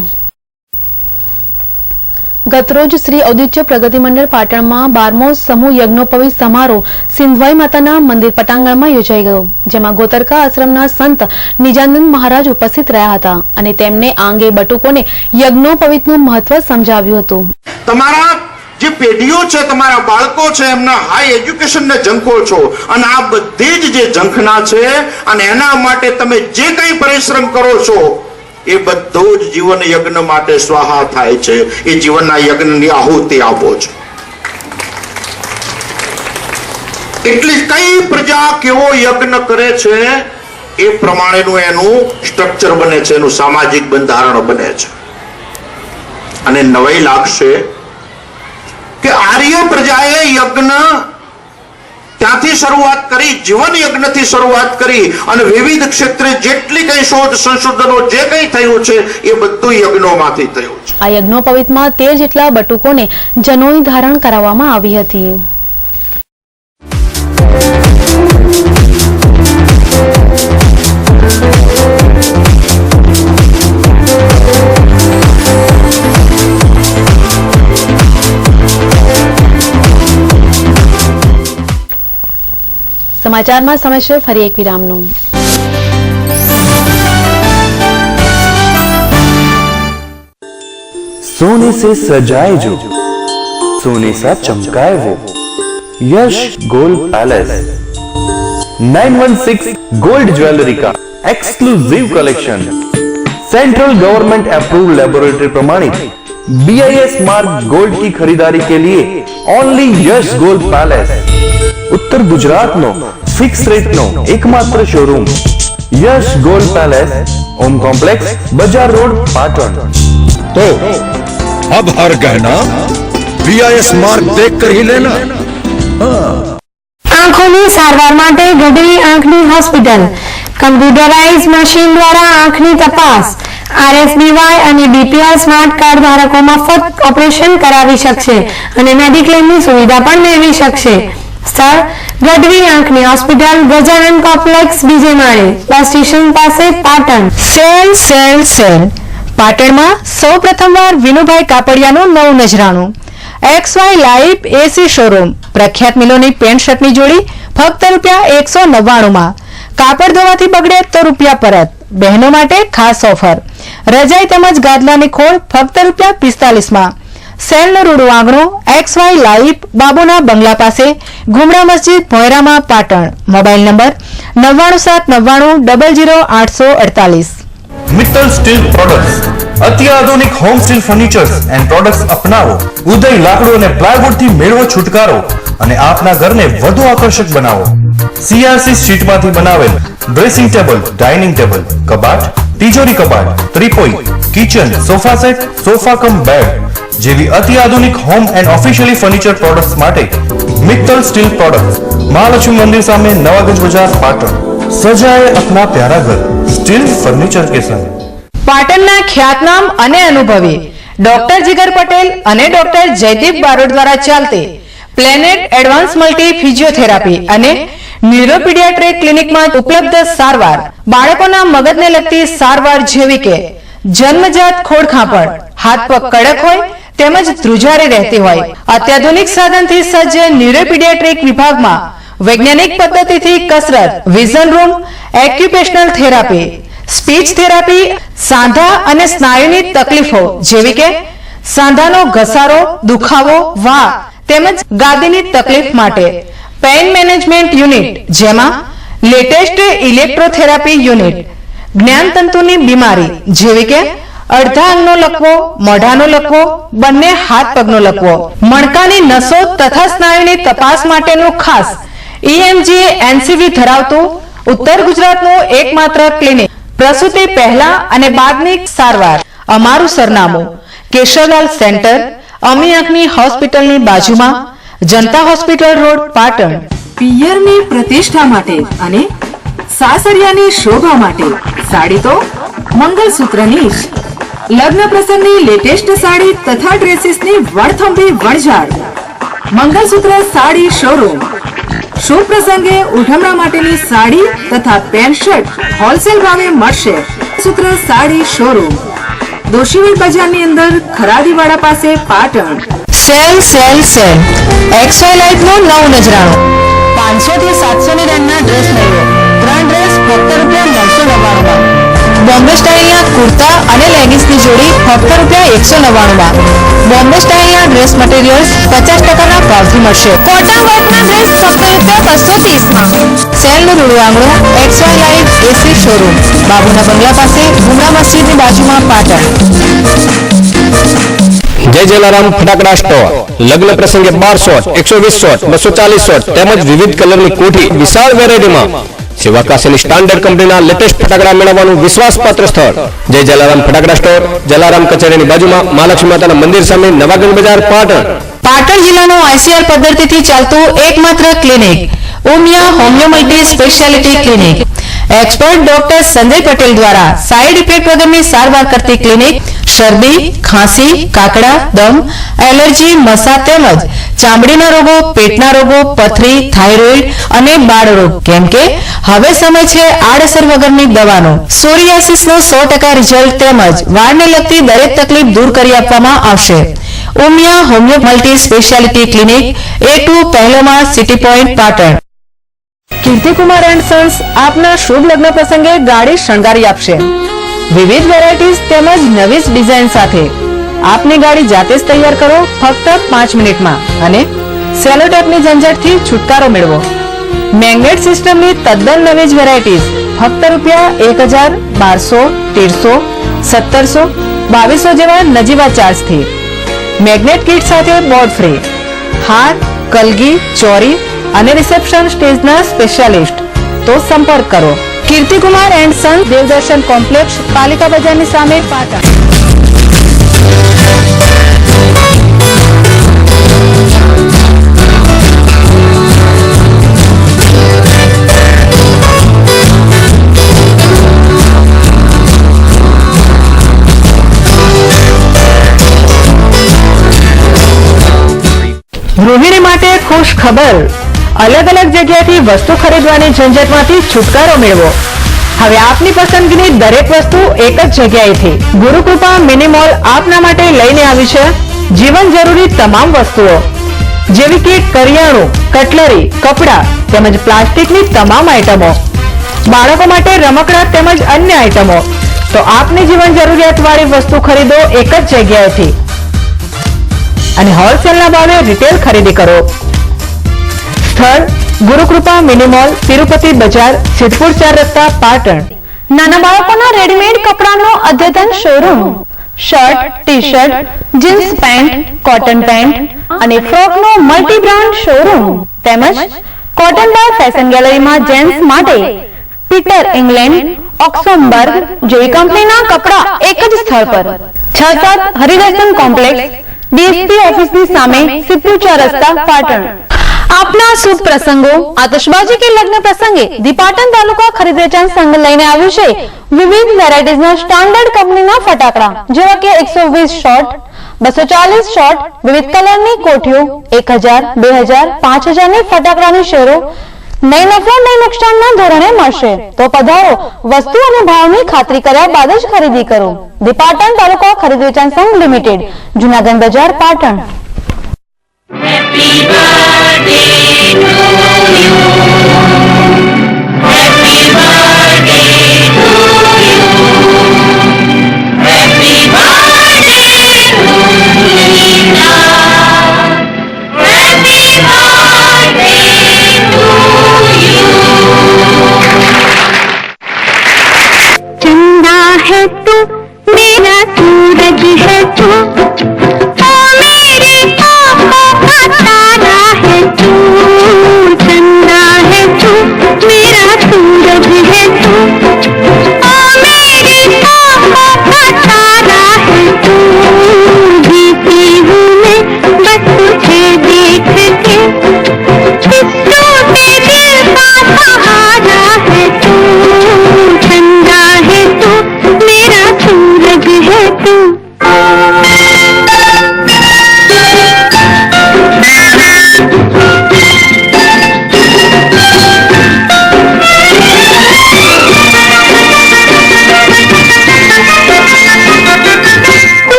ગતરોજ શ્રી ઔદિત્ય પ્રગતિ મંડળ પાટણમાં 12મો સમૂહ યજ્ઞોપવિત સમારોહ સિંધવાઈ માતાના મંદિર પટાંગણમાં યોજાઈ ગયો, જેમાં ગોતરકા આશ્રમના સંત નિજાનંદ મહારાજ ઉપસ્થિત રહ્યા હતા અને તેમને આ અંગે બટુકોને યજ્ઞોપવિતનું મહત્વ સમજાવ્યું હતું. તમારા જે પેઢીઓ છે, તમારા બાળકો છે, એમના હાઈ એજ્યુકેશનને ઝંખો છો અને આ બધી જ જે ઝંખના છે અને એના માટે તમે જે કંઈ પરિશ્રમ કરો છો એ બધું જ જીવન યજ્ઞ માટે સ્વાહા થાય છે. એ જીવનના યજ્ઞની આહુતિ આપો છો. એટલી કઈ પ્રજા કેવો યજ્ઞ કરે છે એ પ્રમાણેનું એનું સ્ટ્રક્ચર બને છે, એનું સામાજિક બંધારણ બને છે. અને નવાઈ લાગશે કે આર્ય પ્રજાએ યજ્ઞ ત્યાંથી શરૂઆત કરી, જીવન યજ્ઞથી શરૂઆત કરી અને વિવિધ ક્ષેત્રે જેટલી કઈ શોધ સંશોધનો જે કંઈ થયું છે એ બધું યજ્ઞોમાંથી થયું છે. આ યજ્ઞોપવિતમાં 13 જેટલા બટુકોને જનોઈ ધારણ કરાવવામાં આવી હતી. સમાચારમાં સમય છે ફરી એક વિરામનો. सोने से सजाए जो सोने सा चमकाए वो Yash gold palace 916 gold jewellery का exclusive collection central government approved laboratory प्रमाणित BIS मार्क गोल्ड की खरीदारी के लिए ओनली यश गोल्ड पैलेस उत्तर गुजरात नो फिक्स रेट नो एकमात्र showroom Yash gold palace home complex बाजार रोड पाटण. तो अब हर गहना BIS मार्क देख कर ही लेना. આંખોની સારવાર માટે ગઢવી આંખની હોસ્પિટલ કમ્પ્યુટરાઇઝ મશીન દ્વારા આંખની તપાસ, આરએફબીવાય અને બીપીએલ સ્માર્ટ કાર્ડ ધારકો મફત ઓપરેશન કરાવી શકશે અને મેડિક્લેમની સુવિધા પણ મેળવી શકશે. સ્થળ ગઢવી આંખની હોસ્પિટલ, ગજાનન કોમ્પ્લેક્સ, બીજે માળે, બસ સ્ટેશન પાસે, પાટણ. સેલ સેલ સેલ પાટણમાં સૌ પ્રથમવાર વિનુભાઈ કાપડિયાનું નવું નજરાણું. XY લાઈવ એસી શોરૂમ. પ્રખ્યાત મિલોની પેન્ટ શર્ટની જોડી ફક્ત ₹199. કાપડ ધોવાથી બગડે તો રૂપિયા પરત. બહેનો માટે ખાસ ઓફર. રજાઈ તેમજ ગાદલાની ખોળ ફક્ત ₹45. સેલનું રૂડું આંગણું. XY લાઈવ, બાબુના બંગલા પાસે, ગુમડા મસ્જિદ, ભોયરામાં, Patan. Mobile number 9970000848. Mittal steel products અત્યાધુનિક home steel furnitures and products અપનાવો. ઉદય લાકડું અને પ્લાયવુડ થી મેળવો છુટકારો અને આપના ઘરને વધુ આકર્ષક બનાવો. CRC શીટમાંથી બનાવેલ ડ્રેસિંગ ટેબલ, ડાઇનિંગ ટેબલ, કબાટ, તિજોરી કબાટ, ત્રિપોઈ, kitchen, sofa set, sofa cum bed જેવી અત્યાધુનિક home and officially furniture products માટે મિત્તલ સ્ટીલ પ્રોડક્ટ્સ, મહાલક્ષ્મી મંદિર સામે, નવાગંજ બજાર, પાટણ. સજાए अपना प्यारा घर स्टील फर्नीचर के संग. પાટણના ખ્યાતનામ અને અનુભવી ડોક્ટર જીગર પટેલ અને ડોક્ટર જયદીપ બારોટ દ્વારા ચાલતી પ્લેનેટ એડવાન્સ મલ્ટી ફિઝિયોથેરાપી અને ન્યુરોપીડિયાટ્રિક ક્લિનિકમાં ઉપલબ્ધ સારવાર. બાળકોના મગજને લગતી સારવાર જેવી કે જન્મજાત ખોડખાંપણ, હાથ પગ કડક હોય તેમજ ધ્રુજારી રહેતી હોય. અત્યાધુનિક સાધનથી સજ્જ ન્યુરોપીડિયાટ્રિક વિભાગમાં વૈજ્ઞાનિક પદ્ધતિથી કસરત, vision room, occupational therapy, speech therapy, સાંધા અને સ્નાયુની તકલીફો જેવી કે સાંધાનો ઘસારો, દુખાવો, વા તેમજ ગાદીની તકલીફ માટે પેઇન મેનેજમેન્ટ યુનિટ, જેમાં લેટેસ્ટ ઇલેક્ટ્રોથેરાપી યુનિટ, જ્ઞાનતંતુની બીમારી જેવી કે અડધા અંગનો લકવો, મોઢાનો લકવો, બંને હાથ પગનો લકવો, મણકાની નસો તથા સ્નાયુની તપાસ માટેનું ખાસ EMG NCV ધરાવતું ઉત્તર ગુજરાતનું એકમાત્ર ક્લિનિક. પ્રસૂતિ પહેલા અને બાદની સારવાર. અમારું સરનામું કેશવલાલ સેન્ટર, અમી આંખની હોસ્પિટલની બાજુમાં, જનતા હોસ્પિટલ રોડ, પાટણ. પિયરની પ્રતિષ્ઠા માટે અને સાસરિયાની શોભા માટે સાડી તો મંગલસૂત્રની જ. લગ્ન પ્રસંગની લેટેસ્ટ સાડી તથા ડ્રેસીસની વણથંભી વણઝાર. મંગલસૂત્ર સાડી શોરૂમ. શુભ પ્રસંગે ઉઠમણા માટેની સાડી તથા પેન્ટ શર્ટ હોલસેલ ભાવે મળશે. સૂત્ર સાડી શોરૂમ, દોશીવી બજારની અંદર, ખરાદીવાડા પાસે, Patan. Sale sale sale XY લાઈફનું નવું નજરાણું. 500 થી 700 ની રેન્જના ડ્રેસ મેળવો. 3 ડ્રેસ ફક્ત ₹999. બોમ્બે સ્ટાઇલના કુર્તા અને લેગિંગ્સની જોડી ફક્ત ₹199. બોમ્બે સ્ટાઇલના ડ્રેસ મટીરિયલ્સ 50% ભાવથી મળશે. કોટન વર્કના ડ્રેસ ફક્ત ₹230. સેલનું રૂડું આંગણું. XY લાઈફ એસી શોરૂમ, બાબુના બંગલા પાસે, ગુમડા મસ્જિદની બાજુમાં, પાટણ. જય જલારામ ફટાકડા સ્ટોર. લગ્ન પ્રસંગે 12 શોટ, 120 શોટ, 240 શોટ તેમજ વિવિધ કલરની કોઠી વિશાળ વેરાયટીમાં શિવાકાશીની સ્ટાન્ડર્ડ કંપનીના લેટેસ્ટ ફટાકડા મેળવવાનું વિશ્વાસપાત્ર સ્થળ જય જલારામ ફટાકડા સ્ટોર, જલારામ કચેરીની બાજુમાં, મહાલક્ષ્મી માતાના મંદિર સામે, નવાગંજ બજાર, પાટણ. પાટણ જિલ્લાનું ICR પદ્ધતિથી ચાલતું એકમાત્ર clinic Umiya homeo multi speciality clinic. Expert doctor Sanjay Patel દ્વારા સાઇડ ઇફેક્ટ વગરની સારવાર કરતી ક્લિનિક. શરદી, ખાંસી, કાકડા, દમ, એલર્જી, મસા તેમજ ચામડીના રોગો, પેટના રોગો, પથરી, થાઇરોઇડ અને બાળરોગ. કેમ કે હવે સમય છે આડઅસર વગરની દવાનો. સોરિયાસિસનું 100% રિઝલ્ટ તેમજ વાળને લગતી દરેક તકલીફ દૂર કરી આપવામાં આવશે. Umiya homeo multi speciality clinic, A2 પહેલો માળ, city point, Patan. Kirtikumar and sons આપના શુભ લગ્ન પ્રસંગે ગાડી શણગારી આપશે. વિવિધ વેરાયટીઝ તેમજ નવી ડિઝાઇન સાથે આપની ગાડી જાતે જ તૈયાર કરો ફક્ત 5 મિનિટમાં અને સેલોટેપની ઝંઝટથી છુટકારો મેળવો. મેગ્નેટ સિસ્ટમની તદ્દન નવી જ વેરાયટીઝ ફક્ત ₹1000, 1200, 1300, 1700, 2200 જેવા નજીવા ચાર્જથી. મેગ્નેટ કિટ સાથે બોર્ડ ફ્રી. હાર, કલગી, ચોરી અને રિસેપ્શન સ્ટેજના સ્પેશિયાલિસ્ટ. તો સંપર્ક કરો Kirtikumar and Sons, Devdarshan complex, પાલિકા બજારની સામે, પાટણ. ખુશ ખબર, અલગ અલગ જગ્યાએથી વસ્તુ ખરીદવાની ઝંઝટમાંથી છુટકારો મેળવો. હવે આપની પસંદગીની દરેક વસ્તુ એક જ જગ્યાએથી. ગુરુકૃપા મિની મોલ આપના માટે લઈને આવી છે જીવન જરૂરી તમામ વસ્તુઓ જેવી કે કરિયાણું, કટલરી, કપડાં તેમજ પ્લાસ્ટિકની તમામ આઇટમો, બાળકો માટે રમકડા તેમજ અન્ય આઇટમો. તો આપની જીવન જરૂરિયાત વાળી વસ્તુ ખરીદો એક જ જગ્યાએથી અને હોલસેલના ભાવે રિટેલ ખરીદી કરો. સ્થળ ગુરુકૃપા મિની મોલ, તિરુપતિ બજાર, સિદ્ધપુર 4 રસ્તા, પાટણ. નાના બાળકોના રેડીમેડ કપડાનો અદ્યતન showroom. Shirt, T shirt, jeans pant, cotton pant અને ફ્રોકનો મલ્ટી બ્રાન્ડ શોરૂમ તેમજ કોટન બાર ફેશન ગેલેરીમાં જેન્ટ્સ માટે પીટર ઇંગ્લેન્ડ, ઓક્સોમબર્ગ જેવી કંપનીના કપડા એક જ સ્થળ પર. 6-7 હરિદર્શન કોમ્પ્લેક્સ, ડીએસપી ઓફિસની સામે, સિદ્ધપુર 4 રસ્તા, પાટણ. આપના શુભ પ્રસંગો, આતશબાજી કે લગ્ન પ્રસંગે ધી પાટણ તાલુકા ખરીદ વેચાણ સંઘ લઈને આવ્યું છે વિવિધ વેરાયટીઝના સ્ટાન્ડર્ડ કંપનીના ફટાકડા જેવા કે 120 શોટ, 240 શોટ, વિવિધ કલરની કોઠીઓ, 1000, 2000, 5000 ની ફટાકડાની શેરો નહીં નફો નહીં નુકસાનના ધોરણે મળશે. તો પધારો, વસ્તુ અને ભાવની ખાતરી કર્યા બાદ જ ખરીદી કરો. ધી પાટણ તાલુકા ખરીદ વેચાણ સંઘ લિમિટેડ, જૂનાગઢ બજાર, Patan. Happy birthday to you. Happy birthday to you. Happy birthday to Lina. Happy birthday to you. चंदा है तू, मेरा सूरज है तू, तारा है तू. चंदा है तू, मेरा सूरज है तू, ओ मेरी आँखों का तारा है तू. जीती हूँ मैं बस तुझे देख के, टूटे दिल का सहारा है तू. चंदा है तू, मेरा सूरज है तू.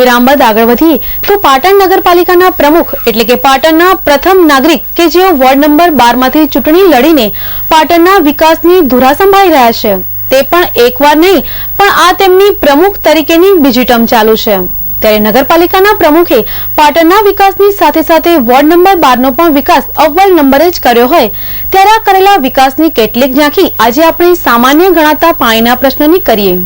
વિરામ બાદ આગળ વધીએ તો પાટણ નગરપાલિકાના પ્રમુખ એટલે કે પાટણના પ્રથમ નાગરિક કે જેઓ વોર્ડ નંબર 12 માંથી ચૂંટણી લડીને પાટણના વિકાસની ધુરા સંભાળી રહ્યા છે તે પણ એકવાર નહીં પણ આ તેમની પ્રમુખ તરીકેની બીજી ટર્મ ચાલુ છે. ત્યારે નગરપાલિકાના પ્રમુખે પાટણના વિકાસની સાથે સાથે વોર્ડ નંબર 12 નો પણ વિકાસ અવ્વલ નંબરે જ કર્યો હોય ત્યારે આ કરેલા વિકાસની કેટલીક ઝાંખી આજે આપણે સામાન્ય ગણાતા પાણીના પ્રશ્નની કરીએ.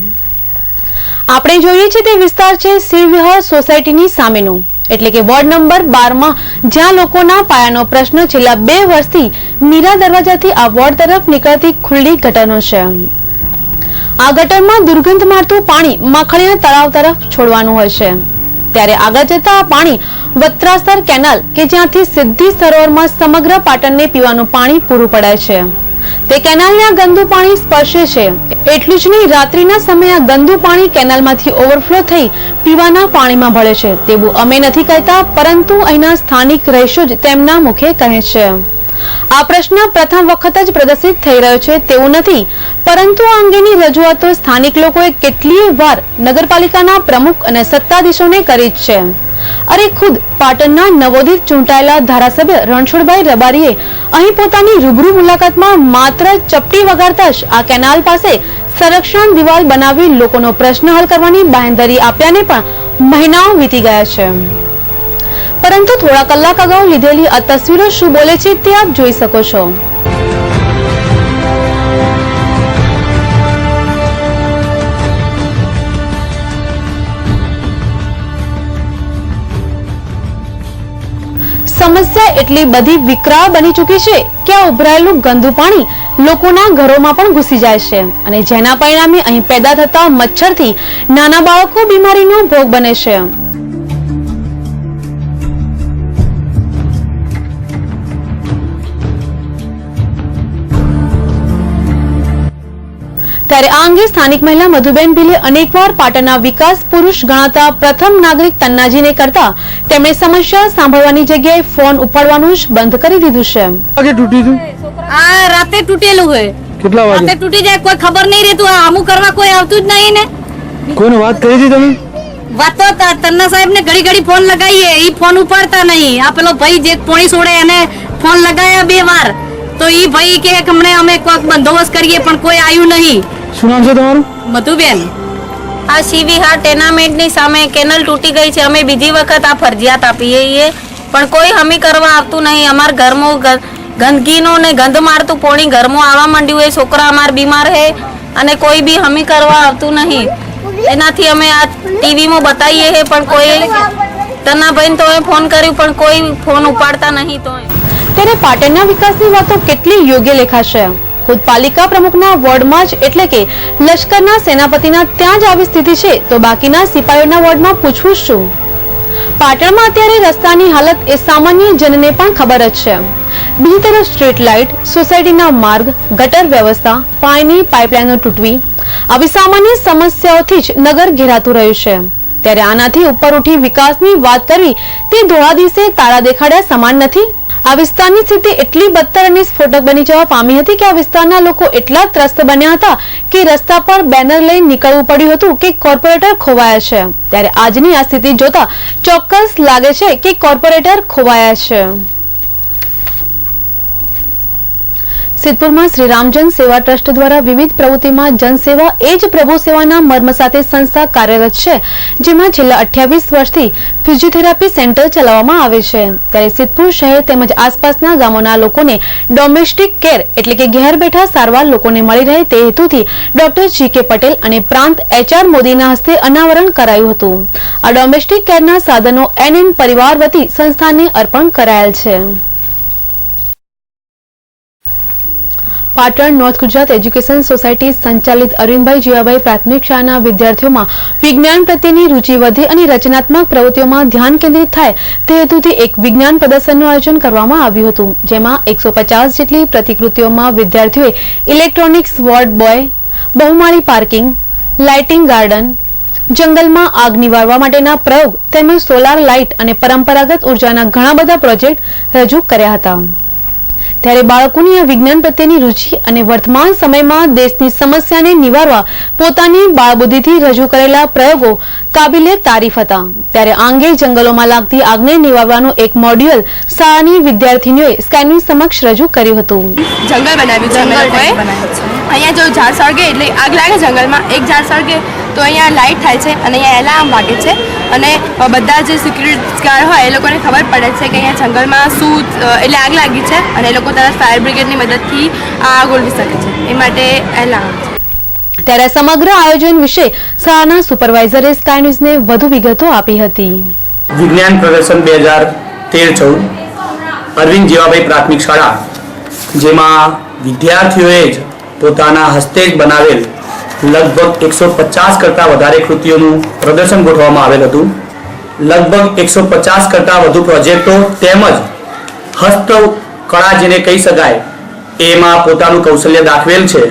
આપણે જોઈએ છીએ તે વિસ્તાર છે શિવવિહાર સોસાયટીની સામેનો એટલે કે વોર્ડ નંબર 12 માં જ્યાં લોકોના પાયાનો પ્રશ્ન છેલ્લા 2 વર્ષથી મીરા દરવાજાથી આ વોર્ડ તરફ નીકળતી ખુલ્લી ગટરનો છે. આ ગટરમાં દુર્ગંધ મારતું પાણી માખણીયા તળાવ તરફ છોડવાનું હોય છે. ત્યારે આગળ જતા આ પાણી વત્રાસર કેનાલ કે જ્યાંથી સિદ્ધિ સરોવરમાં સમગ્ર પાટણને પીવાનું પાણી પૂરું પડાય છે તે કેનાલને આ ગંદુ પાણી સ્પર્શે છે. એટલું જ નહીં, રાત્રિના સમયે આ ગંદુ પાણી કેનાલમાંથી ઓવરફ્લો થઈ પીવાના પાણીમાં ભળે છે તેવું અમે નથી કહેતા પરંતુ અહીંના સ્થાનિક રહીશો જ તેમના મુખે કહે છે. આ પ્રશ્ન પ્રથમ વખત જ પ્રદર્શિત થઈ રહ્યો છે તેવું નથી પરંતુ આ અંગેની રજૂઆતો સ્થાનિક લોકોએ કેટલીય વાર નગરપાલિકાના પ્રમુખ અને સત્તાધીશોને કરી જ છે. અરે ખુદ પાટણના નવોદિત ચૂંટાયેલા ધારાસભ્ય રણછોડભાઈ રબારીએ અહીં પોતાની રૂબરૂ મુલાકાતમાં માત્ર ચપટી વગાડતા જ આ કેનાલ પાસે સંરક્ષણ દિવાલ બનાવી લોકોનો પ્રશ્ન હલ કરવાની બાંહેધરી આપ્યાને પણ મહિનાઓ વીતી ગયા છે. પરંતુ થોડા કલાક અગાઉ લીધેલી આ તસવીરો શું બોલે છે તે આપ જોઈ શકો છો. એટલી બધી વિકરાળ બની ચૂકી છે કે આ ઉભરાયેલું ગંદુ પાણી લોકોના ઘરોમાં પણ ઘૂસી જાય છે અને જેના પરિણામે અહીં પેદા થતા મચ્છરથી નાના બાળકો બીમારીનો ભોગ બને છે. ત્યારે આ અંગે સ્થાનિક મહિલા મધુબેન ભીલે અનેકવાર પાટણના વિકાસ પુરુષ ગણાતા પ્રથમ નાગરિક તન્નાજીને કરતા તેમણે સમસ્યા સાંભળવાની જગ્યાએ ફોન ઉપાડવાનું જ બંધ કરી દીધું છે. આ રાતે તૂટેલું હોય. કેટલા વાગે રાતે તૂટી જાય કોઈ ખબર નહીં રહેતું. આ અમુક કરવા કોઈ આવતું જ નહીં ને. કોઈને વાત કરી હતી તમે? વાત તો તન્ના સાહેબ ને ઘડી ઘડી ફોન લગાવીએ, ઈ ફોન ઉપાડતા નહીં. આ પેલો ભાઈ જે પોણી છોડે એને ફોન લગાયા 2 વાર તો ઈ ભાઈ કે હમણે અમે કોઈક બંદોબસ્ત કરીએ પણ કોઈ આવ્યું નહીં. શું નામ છે તમારું? મધુબેન. આ સીવી હાર ટેનામેન્ટની સામે કેનલ તૂટી ગઈ છે. અમે બીજી વખત આ ફરજિયાત આપીએ છીએ પણ કોઈ હમી કરવા આવતું નહીં. અમારા ઘરમાં ગંદકીનો ને ગંધ મારતું પોણી ઘરમાં આવવા માંડ્યું હોય. છોકરા અમાર બીમાર હે અને કોઈ બી હમી કરવા આવતું નહીં. એનાથી અમે આ ટીવીમાં બતાવીએ છે પણ કોઈ તન્નાભાઈને તો ફોન કર્યું પણ કોઈ ફોન ઉપાડતા નહીં. તો ત્યારે પાટણના વિકાસની વાતો કેટલી યોગ્ય લેખાશે. ખુદ પાલિકા પ્રમુખના વોર્ડમાં જ એટલે કે લશ્કરના સેનાપતિના ત્યાં જ આવી સ્થિતિ છે તો બાકીના સિપાહીઓના વોર્ડમાં પૂછવું શું? પાટણમાં અત્યારે રસ્તાની હાલત એ સામાન્ય જનને પણ ખબર જ છે. બીજી તરફ સ્ટ્રીટ લાઇટ, સોસાયટીના માર્ગ, ગટર વ્યવસ્થા, પાણીની પાઇપલાઇનો તૂટવી આવી સામાન્ય સમસ્યાઓથી જ નગર ઘેરાતું રહ્યું છે. ત્યારે આનાથી ઉપર ઉઠી વિકાસની વાત કરવી તે ધોળા દિવસે તારા દેખાડ્યા સમાન નથી. આ વિસ્તારની સ્થિતિ એટલી બદતર અને સ્ફોટક બની જવા પામી હતી કે આ વિસ્તારના લોકો એટલા ત્રસ્ત બન્યા હતા કે રસ્તા પર બેનર લઈ નીકળવું પડ્યું હતું કે કોર્પોરેટર ખોવાયા છે. ત્યારે આજની આ સ્થિતિ જોતા ચોક્કસ લાગે છે કે કોર્પોરેટર ખોવાયા છે. સિદ્ધપુરમાં શ્રી રામજન સેવા ટ્રસ્ટ દ્વારા વિવિધ પ્રવૃત્તિમાં જનસેવા એ જ પ્રભુ સેવાના મર્મ સાથે સંસ્થા કાર્યરત છે, જેમાં છેલ્લા 28 વર્ષથી ફિઝિયોથેરાપી સેન્ટર ચલાવવામાં આવે છે. ત્યારે સિદ્ધપુર શહેર તેમજ આસપાસના ગામોના લોકોને ડોમેસ્ટિક કેર એટલે કે ઘેર બેઠા સારવાર લોકોને મળી રહે તે હેતુથી ડોક્ટર G.K. પટેલ અને પ્રાંત HR મોદીના હસ્તે અનાવરણ કરાયું હતું. આ ડોમેસ્ટિક કેરના સાધનો NN પરિવાર વતી સંસ્થાને અર્પણ કરાયેલ છે. Patan north Gujarat education society સંચાલિત અરવિંદભાઈ જીવાભાઈ પ્રાથમિક શાળાના વિદ્યાર્થીઓમાં વિજ્ઞાન પ્રત્યેની રુચિ વધે અને રચનાત્મક પ્રવૃત્તિઓમાં ધ્યાન કેન્દ્રિત થાય તે હેતુથી એક વિજ્ઞાન પ્રદર્શનનું આયોજન કરવામાં આવ્યું હતું, જેમાં 150 જેટલી પ્રતિકૃતિઓમાં વિદ્યાર્થીઓએ ઇલેક્ટ્રોનિક્સ વોર્ડ બોય, બહુમાળી પાર્કિંગ, લાઇટિંગ ગાર્ડન, જંગલમાં આગ નિવારવા માટેના પ્રયોગ તેમજ સોલાર લાઇટ અને પરંપરાગત ઉર્જાના ઘણા બધા પ્રોજેક્ટ રજૂ કર્યા હતા. ત્યારે બાળકોની આ વિજ્ઞાન પ્રત્યેની રુચિ અને વર્તમાન સમયમાં દેશની સમસ્યાને નિવારવા પોતાની બાળબુદ્ધિથી રજૂ કરેલા પ્રયોગો કાબિલે તારીફ હતા. ત્યારે આ અંગે જંગલોમાં લાગતી આગને નિવારવાનું એક મોડ્યુલ શાળાની વિદ્યાર્થીનીઓએ સ્કાય ન્યૂઝ સમક્ષ રજૂ કર્યું હતું. જંગલ બનાવ્યું છે અમે લોકોએ. અહીંયા જો ઝાડ સળગે એટલે આગ લાગે જંગલમાં, એક ઝાડ સળગે તો અહીંયા લાઇટ થાય છે અને અહીંયા એલાર્મ વાગે છે અને બધા જે સિક્યુરિટી ગાર્ડ હોય એ લોકોને ખબર પડે છે કે અહીંયા જંગલમાં શું એટલે આગ લાગી છે અને એ લોકો તરત ફાયર બ્રિગેડની મદદથી આગ ઓલવી શકે છે, એ માટે એલાર્મ. ત્યારે સમગ્ર આયોજન વિશે શાળાના સુપરવાઇઝરે સ્કાય ન્યૂઝને વધુ વિગતો આપી હતી. વિજ્ઞાન પ્રદર્શન 2013-14 અરવિંદ જીવાભાઈ પ્રાથમિક શાળા, જેમાં વિદ્યાર્થીઓએ જ પોતાના હસ્તે જ બનાવેલ લગભગ 150 કરતાં વધારે કૃતિઓનું પ્રદર્શન ગોઠવવામાં આવેલ હતું. લગભગ 150 કરતાં વધુ પ્રોજેક્ટો તેમજ હસ્તકળા જેને કહી શકાય એમાં પોતાનું કૌશલ્ય દાખવેલ છે.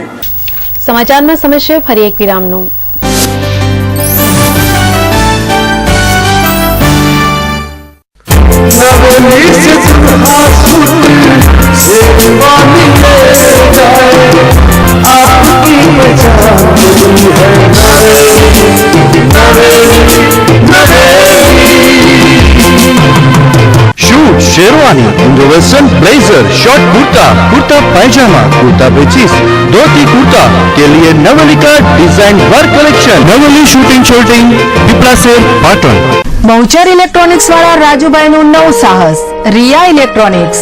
સમાચારમાં સમય છે ફરી એક વિરામનો. Suit, sherwani, Indo western, blazer, short kurta, kurta pyjama, kurta पेचिस, धोती कुर्ता के लिए नवलिका डिजाइन वर्क कलेक्शन, नवली शूटिंग शॉर्टिंग, पिपला से पाटन. બહુચર ઇલેક્ટ્રોનિક્સ વાળા રાજુભાઈનું નવું સાહસ રિયા ઇલેક્ટ્રોનિક્સ,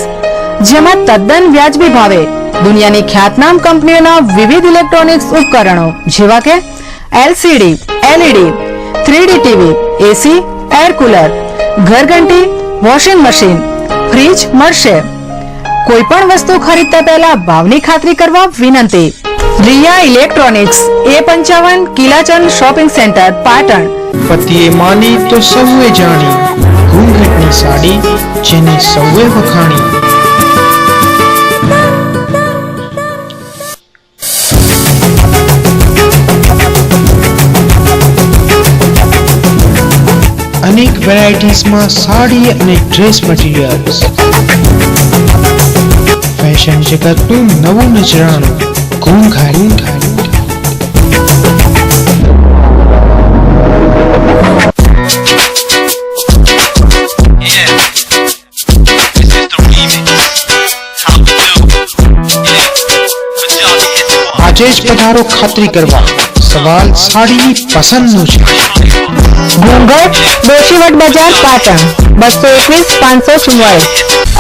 જેમાં તદ્દન વ્યાજબી ભાવે દુનિયાની ખ્યાતનામ કંપનીઓના વિવિધ ઇલેક્ટ્રોનિક્સ ઉપકરણો જેવા કે LCD, LED, 3D TV, AC, air cooler, ઘરઘંટી, વોશિંગ મશીન, ફ્રીજ મળશે. કોઈ પણ વસ્તુ ખરીદતા પહેલા ભાવની ખાતરી કરવા વિનંતી. Riya electronics A55 Kilachand shopping centre Patan. પતિએ માની તો સૌએ જાણી, ઘૂંઘટની સાડી જેને સૌએ વખાણી. અનેક વેરાયટીઝમાં સાડી અને ડ્રેસ મટીરિયલ્સ, ફેશન જગતનું નવું નજરાણું ઘૂંઘાટ. આજે જ પધારો ખાતરી કરવા, સવાલ સાડીની પસંદનો છે. ઘૂંઘટ દોશીવટ બજાર પાટણ 221 544.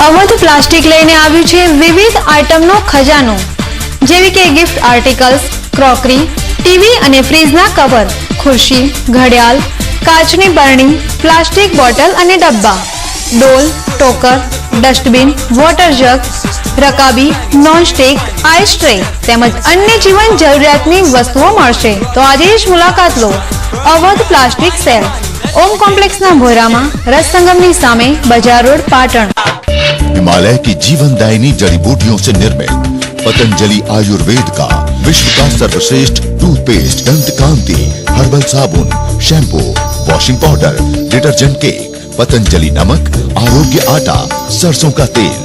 અવધ પ્લાસ્ટિક લઈને આવ્યું છે વિવિધ આઇટમનો ખજાનો, જેવી કે ગિફ્ટ આર્ટિકલ્સ, ક્રોકરી, ટીવી અને ફ્રીજના કવર, ખુરશી, ઘડિયાળ, કાચની બરણી, પ્લાસ્ટિક બોટલ અને ડબ્બા, ડોલ, ટોકર, ડસ્ટબિન, વોટર જગ, રકાબી, નોનસ્ટિક, આઈસ ટ્રે તેમજ અન્ય જીવન જરૂરિયાતની વસ્તુઓ મળશે. તો આજે જ મુલાકાત લો અવધ પ્લાસ્ટિક સેલ, ओम कॉम्प्लेक्स ना भोरामा रस संगमनी सामे बाजार रोड पाटण। हिमालय की जीवनदायिनी जड़ी बूटियों से निर्मित पतंजलि आयुर्वेद का विश्व का सर्वश्रेष्ठ टूथपेस्ट, दंत कांति, हर्बल साबुन, shampoo, washing powder, detergent cake, Patanjali नमक, आरोग्य आटा, सरसों का तेल,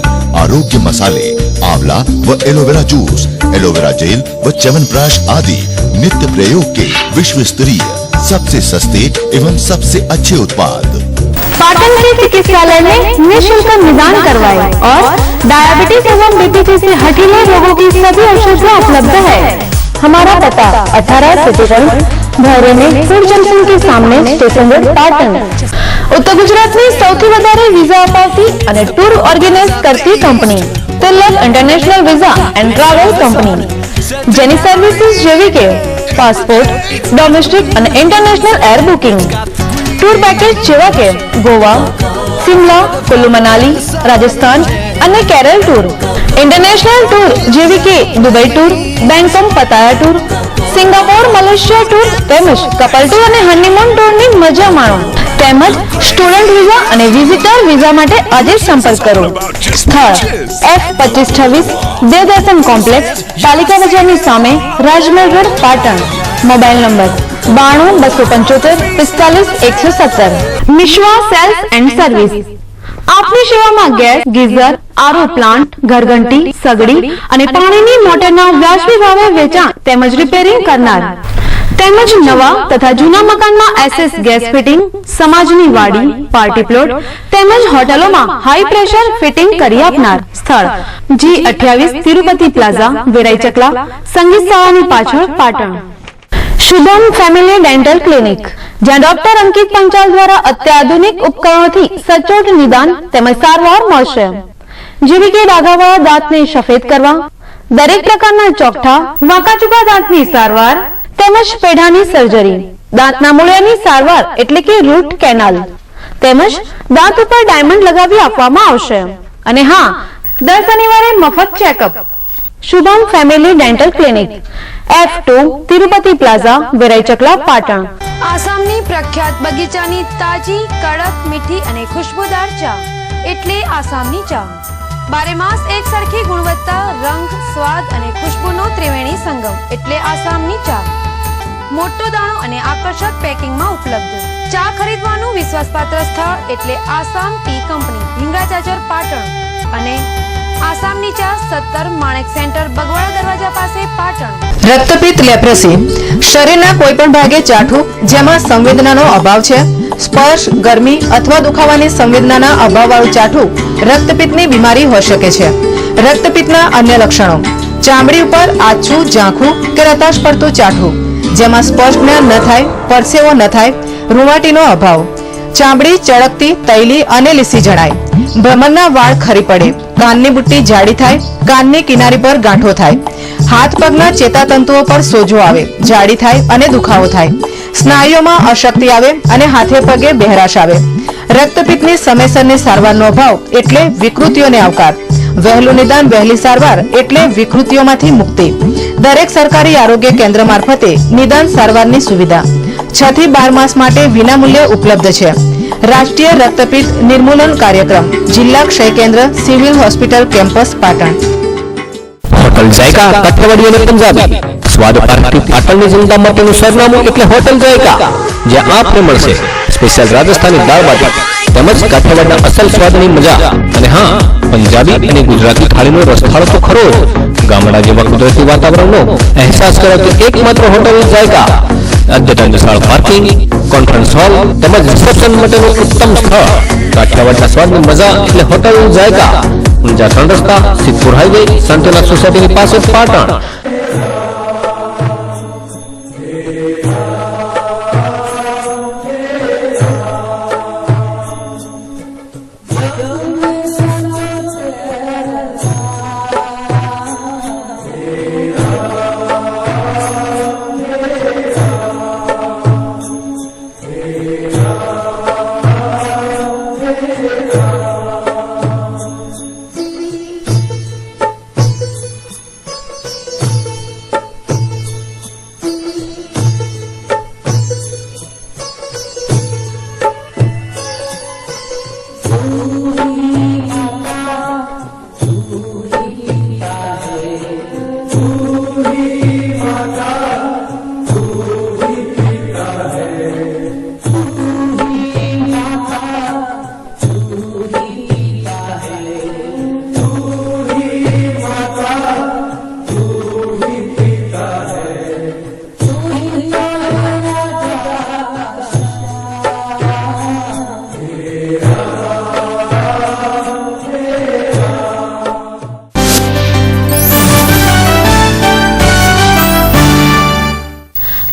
आरोग्य मसाले, आंवला व एलोवेरा जूस, एलोवेरा जेल व च्यवनप्राश आदि नित्य प्रयोग के विश्व स्तरीय सबसे सस्ते एवं सबसे अच्छे उत्पाद। पाटन के चिकित्सालय में निःशुल्क निदान करवाए और डायबिटीज एवं बीपी जैसे हठीले रोगों की सभी औषधियाँ उपलब्ध है। हमारा पता 18 सिटीगंज भैरे में फूड जंक्शन के सामने स्टेशन रोड पाटण। उत्तर गुजरात में સૌથી વધારે વિઝા અપાવતી અને ટૂર ઓર્ગેનાઇઝ કરતી company Tilak international visa and travel company, જેની સર્વિસીસ જેવી કે પાસપોર્ટ, ડોમેસ્ટિક અને international air booking, tour package જેવા કે ગોવા, સિમલા, કુલ્લુ મનાલી, રાજસ્થાન અને કેરળ ટૂર, ઇન્ટરનેશનલ ટૂર જેવી કે Dubai tour, Bangkok Pattaya tour, Singapore, Malaysia tour તેમજ કપલ ટૂર અને હનીમૂન ટૂરની મજા માણો તેમજ સ્ટુડન્ટ વિઝા અને વિઝિટર વિઝા માટે આજે સંપર્ક કરો। સ્થળ F2526 દેવદર્શન કોમ્પ્લેક્સ, પાલિકા બજારની સામે, Rajmahel road Patan. Mobile number 92 275 45 117। Mishva sales and service આપની સેવામાં ગેસ, ગીઝર, આરો પ્લાન્ટ, ઘરઘંટી, સગડી અને પાણીની મોટરના વ્યાજબી ભાવે વેચાણ તેમજ રિપેરિંગ કરનાર તેમજ નવા તથા જૂના મકાનમાં SS ગેસ ફિટિંગ, સમાજની વાડી, પાર્ટી પ્લોટ તેમજ હોટલોમાં હાઈ પ્રેશર ફિટિંગ કરી આપનાર। સ્થળ G28 તિરુપતિ પ્લાઝા, વેરાઈ ચકલા, સંગીત શાળાની પાછળ Patan. Shubham family dental clinic, જ્યાં ડોક્ટર અંકિત પંચાલ દ્વારા અત્યાધુનિક ઉપકરણોથી સચોટ નિદાન તેમજ સારવાર મળશે, જેવી કે ડાઘાવાળા દાંતને સફેદ કરવા, દરેક પ્રકારના ચોકઠા, વાંકાચૂકા દાંતની સારવાર તેમજ પેઢાની સર્જરી, દાંતના મૂળિયાની સારવાર એટલે કે રૂટ કેનાલ તેમજ દાંત ઉપર ડાયમંડ લગાવી આપવામાં આવશે। અને હા, દર શનિવારે મફત checkup. Shubham family dental clinic, F2 Tirupati plaza, Verai Chakla Patan. આસામની પ્રખ્યાત બગીચાની તાજી, કડક, મીઠી અને ખુશ્બુદાર ચા એટલે આસામની ચા। બારે માસ એક સરખી ગુણવત્તા, રંગ, સ્વાદ અને ખુશ્બુનો ત્રિવેણી સંગમ એટલે આસામની ચા। મોટો દાણો અને આકર્ષક પેકિંગમાં ઉપલબ્ધ। ચા ખરીદવાનું વિશ્વાસપાત્ર સ્થળ એટલે આસામ ટી કંપની, હિંગળાજાજર પાટણ અને આસામની ચા 17 માણેક સેન્ટર, બગવાડા દરવાજા પાસે પાટણ। રક્તપિત્ત લેપ્રસી શરીરના કોઈ પણ ભાગે ચાઠું જેમાં સંવેદનાનો અભાવ છે, સ્પર્શ, ગરમી અથવા દુખાવાની સંવેદનાના અભાવવાળું ચાઠું રક્તપિત્તની બીમારી હોઈ શકે છે। રક્તપિત્તના અન્ય લક્ષણો: ચામડી ઉપર આછું, ઝાંખું કે રતાશ પડતું ચાઠું જેમાં સ્પર્શના ન થાય, પરસેવો ન થાય, રૂંવાટીનો અભાવ, ચામડી ચળકતી, તૈલી અને લીસી જણાય, ભ્રમરના વાળ ખરી પડે, કાનની બુટ્ટી જાડી થાય, કાનની કિનારી પર ગાંઠો થાય, હાથ પગના ચેતાતંતુઓ પર સોજો આવે, જાડી થાય અને દુખાવો થાય, સ્નાયુઓમાં અશક્તિ આવે અને હાથે પગે બહેરાશ આવે, રક્તપિત્તની સમયસરની સારવારનો અભાવ એટલે વિકૃતિઓને આવકાર. વહેલું નિદાન વહેલી સારવાર એટલે વિકૃતિઓમાંથી મુક્તિ. દરેક સરકારી આરોગ્ય કેન્દ્ર મારફતે નિદાન સારવારની સુવિધા 6 થી 12 માસ માટે વિનામૂલ્યે ઉપલબ્ધ છે. રાષ્ટ્રીય રક્તપિત્ત નિર્મૂલન કાર્યક્રમ જિલ્લા ક્ષય કેન્દ્ર civil hospital campus Patan. Hotel Zaika Kathiyawadi અને પંજાબી સ્વાદ પાર્કથી પાટણની જનતા માટેનું સરનામું એટલે હોટલ જાયકા, જ્યાં આપને મળશે સ્પેશિયલ રાજસ્થાની દાળ બાટી તેમજ કાઠિયાવાડના અસલ સ્વાદની મજા. અને હા, પંજાબી અને ગુજરાતી થાળીનો રસથાળો તો ખરો જ. ગામડા જેવા કુદરતી વાતાવરણનો અહેસાસ કરાવતી એકમાત્ર હોટલ જાયકા. અદ્યતન વિશાળ પાર્કિંગ, કોન્ફરન્સ હોલ તેમજ રિસેપ્શન માટેનું ઉત્તમ સ્થળ. કાઠિયાવાડના સ્વાદની મજા એટલે હોટલ જાયકા. ઊંઝા 3 રસ્તા, સિદ્ધપુર હાઈવે, સંતોલા સોસાયટીની પાસે પાટણ.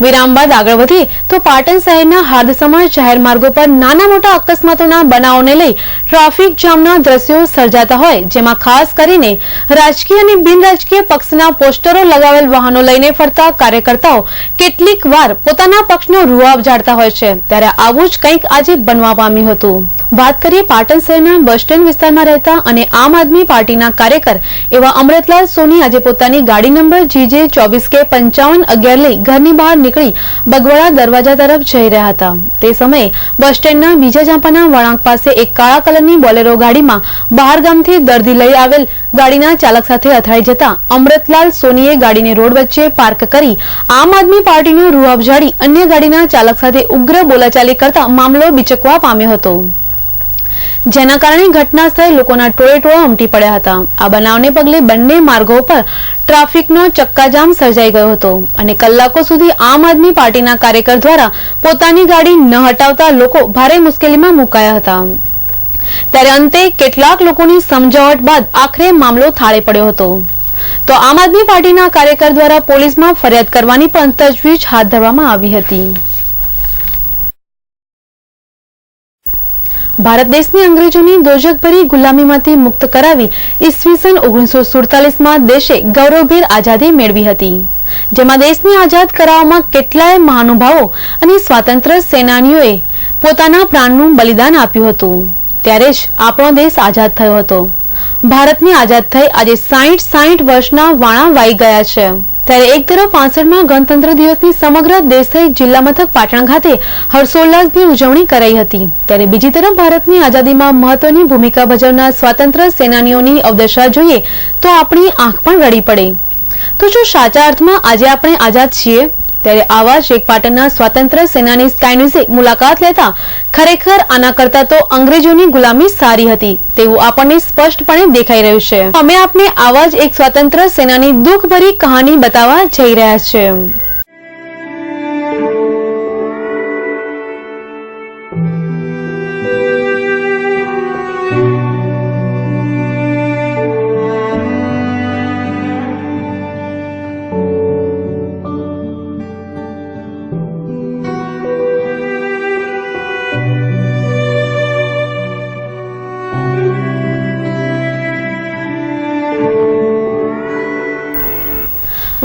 વિરામ બાદ આગળ વધી તો પાટણ શહેરના હાર્દસમા જાહેર માર્ગો પર નાના મોટા અકસ્માતોના બનાવોને લઈ ટ્રાફિક જામના દ્રશ્યો સર્જાતા હોય, જેમાં ખાસ કરીને રાજકીય અને બિન રાજકીય પક્ષના પોસ્ટરો લગાવેલ વાહનો લઈને ફરતા કાર્યકર્તાઓ કેટલીક વાર પોતાના પક્ષનો રૂઆબ ઝાડતા હોય છે. ત્યારે આવું જ કંઈક આજે બનવા પામ્યું હતું. વાત કરીએ પાટણ શહેરના બસ સ્ટેન્ડ વિસ્તારમાં રહેતા અને આમ આદમી પાર્ટીના કાર્યકર એવા અમૃતલાલ સોની આજે પોતાની ગાડી નંબર GJ 24K5511 લઈ ઘરની બહાર નીકળી બગવાડા દરવાજા તરફ જઈ રહ્યા હતા. તે સમયે બસ સ્ટેન્ડના બીજા જાંપાના વળાંક પાસે એક કાળા કલરની બોલેરો ગાડીમાં બહારગામથી દર્દી લઈ આવેલ ગાડીના ચાલક સાથે અથડાઈ જતા અમૃતલાલ સોનીએ ગાડીને રોડ વચ્ચે પાર્ક કરી આમ આદમી પાર્ટીનો રૂઆબ ઝાડી અન્ય ગાડીના ચાલક સાથે ઉગ્ર બોલાચાલી કરતા મામલો બિચકવા પામ્યો હતો, જેના કારણે ઘટના સ્થળે લોકોના ટોળેટોળા ઉમટી પડ્યા હતા. આ બનાવને પગલે બંને માર્ગો પર ટ્રાફિકનો ચક્કાજામ સર્જાઈ ગયો હતો અને કલાકો સુધી આમ આદમી પાર્ટીના કાર્યકર દ્વારા પોતાની ગાડી ન હટાવતા લોકો ભારે મુશ્કેલીમાં મુકાયા હતા. ત્યારે અંતે કેટલાક લોકોની સમજાવટ બાદ આખરે મામલો થાળે પડ્યો હતો. તો આમ આદમી પાર્ટીના કાર્યકર દ્વારા પોલીસમાં ફરિયાદ કરવાની પણ તજવીજ હાથ ધરવામાં આવી હતી. ભારત દેશને અંગ્રેજોની દોજકભરી ગુલામીમાંથી મુક્ત કરાવી ઈસવીસન 1947માં દેશે ગૌરવભેર આઝાદી મેળવી હતી, જેમાં દેશને આઝાદ કરાવવામાં કેટલાય મહાનુભાવો અને સ્વાતંત્ર્ય સેનાનીઓએ પોતાના પ્રાણનું બલિદાન આપ્યું હતું. ત્યારે જ આપણો દેશ આઝાદ થયો હતો. ભારતની આઝાદ થઈ આજે 60 વર્ષના વાણા વાઈ ગયા છે. ત્યારે એક તરફ 65માં ગણતંત્ર દિવસની સમગ્ર દેશ સહિત જિલ્લા મથક પાટણ ખાતે હર્ષોલ્લાસભેર ઉજવણી કરાઈ હતી. ત્યારે બીજી તરફ ભારતની આઝાદીમાં મહત્વની ભૂમિકા ભજવનાર સ્વાતંત્ર્ય સેનાનીઓની અવદશા જોઈએ તો આપણી આંખ પણ રડી પડે. તો શું સાચા અર્થમાં આજે આપણે આઝાદ છીએ? ત્યારે આવા જ એક પાટણના સ્વાતંત્ર્ય સેનાની સ્કાય ન્યૂઝે મુલાકાત લેતા ખરેખર આના કરતા તો અંગ્રેજોની ગુલામી સારી હતી તેવું આપણને સ્પષ્ટપણે દેખાઈ રહ્યું છે. અમે આપને આવા જ એક સ્વાતંત્ર્ય સેનાની દુઃખભરી કહાની બતાવવા જઈ રહ્યા છે.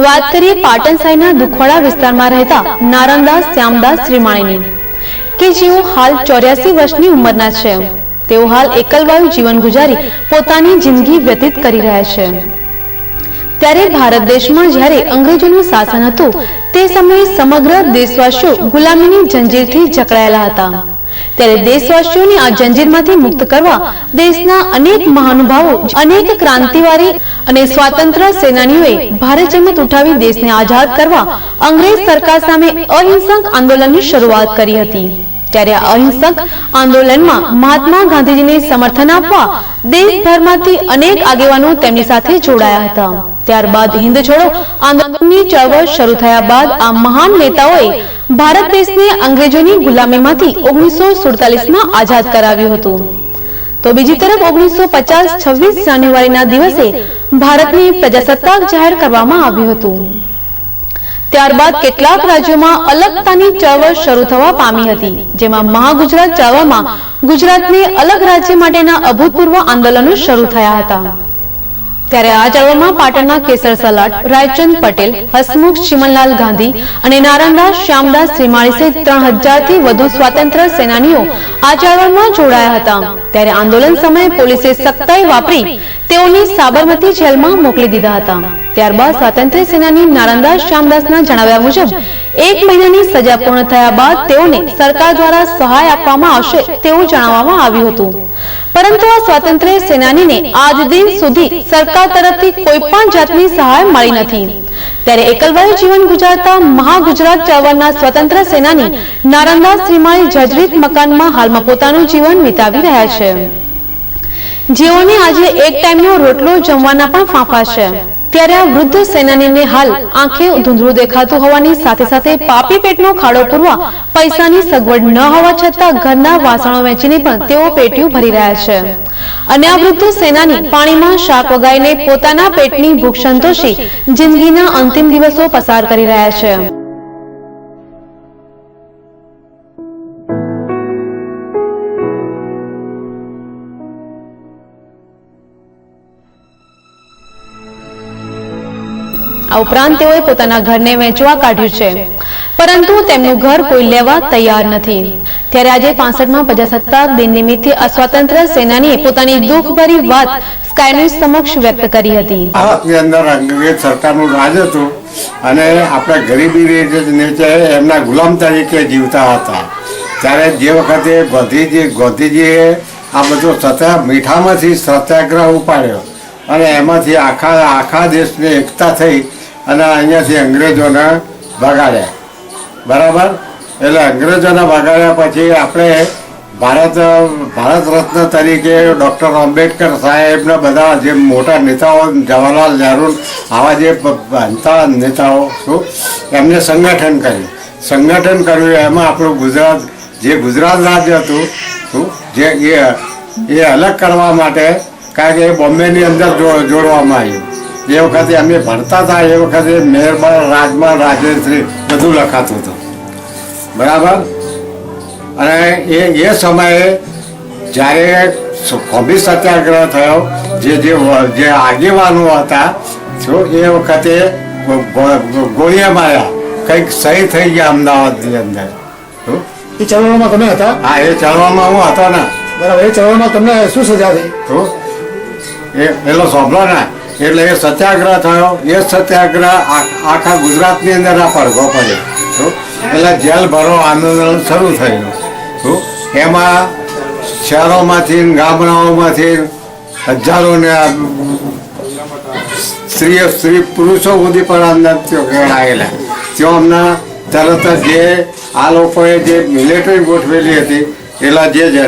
વાત કરીએ પાટણ શહેરના દુખવાડા વિસ્તારમાં રહેતા નારણદાસ શ્યામદાસ શ્રીમાણીની. કે જેઓ હાલ 84 વર્ષની ઉંમરના છે. તેઓ હાલ એકલવાયુ જીવન ગુજારી પોતાની જિંદગી વ્યતીત કરી રહ્યા છે. ત્યારે ભારત દેશમાં જ્યારે અંગ્રેજોનું શાસન હતું તે સમયે સમગ્ર દેશવાસીઓ ગુલામીની જંજીરથી જકડાયેલા હતા. ત્યારે દેશવાસીઓની આ જંજીરમાંથી મુક્ત કરવા દેશના અનેક મહાનુભાવો, અનેક ક્રાંતિવાદી અને સ્વાતંત્ર્ય સેનાનીઓએ ભારે જહેમત ઉઠાવી દેશને આઝાદ કરવા અંગ્રેજ સરકાર સામે અહિંસક આંદોલનની શરૂઆત કરી હતી. ત્યારે આ અહિંસક આંદોલનમાં મહાત્મા ગાંધીજીને સમર્થન આપવા દેશભરમાંથી અનેક આગેવાનો તેમની સાથે જોડાયા હતા. ત્યારબાદ હિન્દ છોડો આંદોલનની ચળવળ શરૂ થયા બાદ આ મહાન નેતાઓએ ભારત દેશને અંગ્રેજોની ગુલામીમાંથી 1947માં આઝાદ કરાવ્યું હતું. તો બીજી તરફ 1950 26 જાન્યુઆરીના દિવસે ભારતની પ્રજાસત્તાક જાહેર કરવામાં આવ્યું હતું. ત્યારબાદ કેટલાક રાજ્યોમાં અલગતાની ચળવળ શરૂ થવા પામી હતી, જેમાં મહાગુજરાત ચળવળમાં ગુજરાતને અલગ રાજ્ય માટેના અભૂતપૂર્વ આંદોલનો શરૂ થયા હતા. ત્યારે આ ચળવળમાં પાટણના કેસર સલાટ, રાયચંદ પટેલ, હસમુખ ચીમનલાલ ગાંધી અને નારણદાસ શ્યામદાસ શ્રીમાળી સહિત 3000 થી વધુ સ્વાતંત્ર્ય સેનાનીઓ આ ચળવળમાં જોડાયા હતા. ત્યારે આંદોલન સમયે પોલીસે સખ્તાઈ વાપરી તેઓને સાબરમતી જેલમાં મોકલી દીધા હતા. ત્યારબાદ સ્વાતંત્ર્ય સેનાની નારણદાસ શ્યામદાસના જણાવ્યા મુજબ 1 મહિનાની સજા પૂર્ણ થયા બાદ તેઓને સરકાર દ્વારા સહાય આપવામાં આવશે તેવું જણાવવામાં આવ્યું હતું. પરંતુ આ સ્વાતંત્ર્ય સેનાનીને આજ દિન સુધી સરકાર તરફથી કોઈ પણ જાતની સહાય મળી નથી. ત્યારે એકલવાયુ જીવન ગુજારતા મહાગુજરાત ચળવળના સ્વતંત્ર સેનાની નારણદાસ શ્રીમાળી જર્જરિત મકાનમાં હાલમાં પોતાનું જીવન વિતાવી રહ્યા છે, જેઓને આજે એક ટાઈમનો રોટલો જમવાના પણ ફાંફા છે. ત્યારે આ વૃદ્ધ સેનાનીને હાલ આંખે ધૂંધળું દેખાતું હોવાની સાથે સાથે પાપી પેટનો ખાડો પૂરવા પૈસાની સગવડ ન હોવા છતાં ઘરના વાસણો વેચીને પણ તેઓ પેટીયું ભરી રહ્યા છે. અને આ વૃદ્ધ સેનાની પાણીમાં શાક વગાડીને પોતાના પેટની ભૂખ સંતોષી જિંદગીના અંતિમ દિવસો પસાર કરી રહ્યા છે. આ ઉપરાંત તેઓએ પોતાના ઘરને વેચવા કાઢ્યું છે, પરંતુ તેમનું ઘર કોઈ લેવા તૈયાર નથી. ત્યારે આજે 65માં પ્રજાસત્તાક દિન નિમિત્તે આ સ્વાતંત્ર્ય સેનાનીએ પોતાની દુઃખભરી વાત સ્કાય ન્યૂઝ સમક્ષ વ્યક્ત કરી હતી. ભારતની અંદર અંગ્રેજ સરકારનું રાજ હતું અને આપણે ગરીબી નીચે એમના ગુલામ તરીકે જીવતા હતા. ત્યારે જે વખતે ગાંધીજીએ આ બધો મીઠામાંથી સત્યાગ્રહ ઉપાડ્યો અને એમાંથી આખા દેશની એકતા થઈ અને અહીંયાથી અંગ્રેજોને ભગાડ્યા. બરાબર? એટલે અંગ્રેજોને ભગાડ્યા પછી આપણે ભારત રત્ન તરીકે ડૉક્ટર આંબેડકર સાહેબને બધા જે મોટા નેતાઓ, જવાહરલાલ નહેરુ, આવા જે બનતા નેતાઓ શું એમને સંગઠન કર્યું. એમાં આપણું ગુજરાત રાજ્ય હતું શું જે એ અલગ કરવા માટે, કારણ કે એ બોમ્બેની અંદર જોડવામાં આવ્યું. એ વખતે અમે ભણતા હતા એ વખતે મહેરબાન, રાજમાં, રાજેશ્રી બધું લખાતું હતું. બરાબર? અને એ સમયે જ્યારે કોબી સત્યાગ્રહ થયો, જે આગેવાનો હતા શું એ વખતે ગોળીએ માર્યા, કંઈક સહી થઈ ગયા અમદાવાદની અંદર. એ ચળવળમાં તમે હતા? હા, એ ચળવળમાં હું હતો ને. બરાબર. એ ચળવળમાં તમને શું સજા થઈ? એ પેલો સાંભળો ને, એટલે એ સત્યાગ્રહ થયો. એ સત્યાગ્રહ આખા ગુજરાતની અંદર આ પડઘો પડ્યો. એટલે જેલ ભરો આંદોલન શરૂ થયું. એમાં શહેરોમાંથી, ગામડાઓમાંથી હજારોને સ્ત્રી પુરુષો સુધી પણ અંદર આવેલા. ત્યાં અમને તરત જ જે આ લોકોએ જે મિલિટરી ગોઠવેલી હતી એટલે જે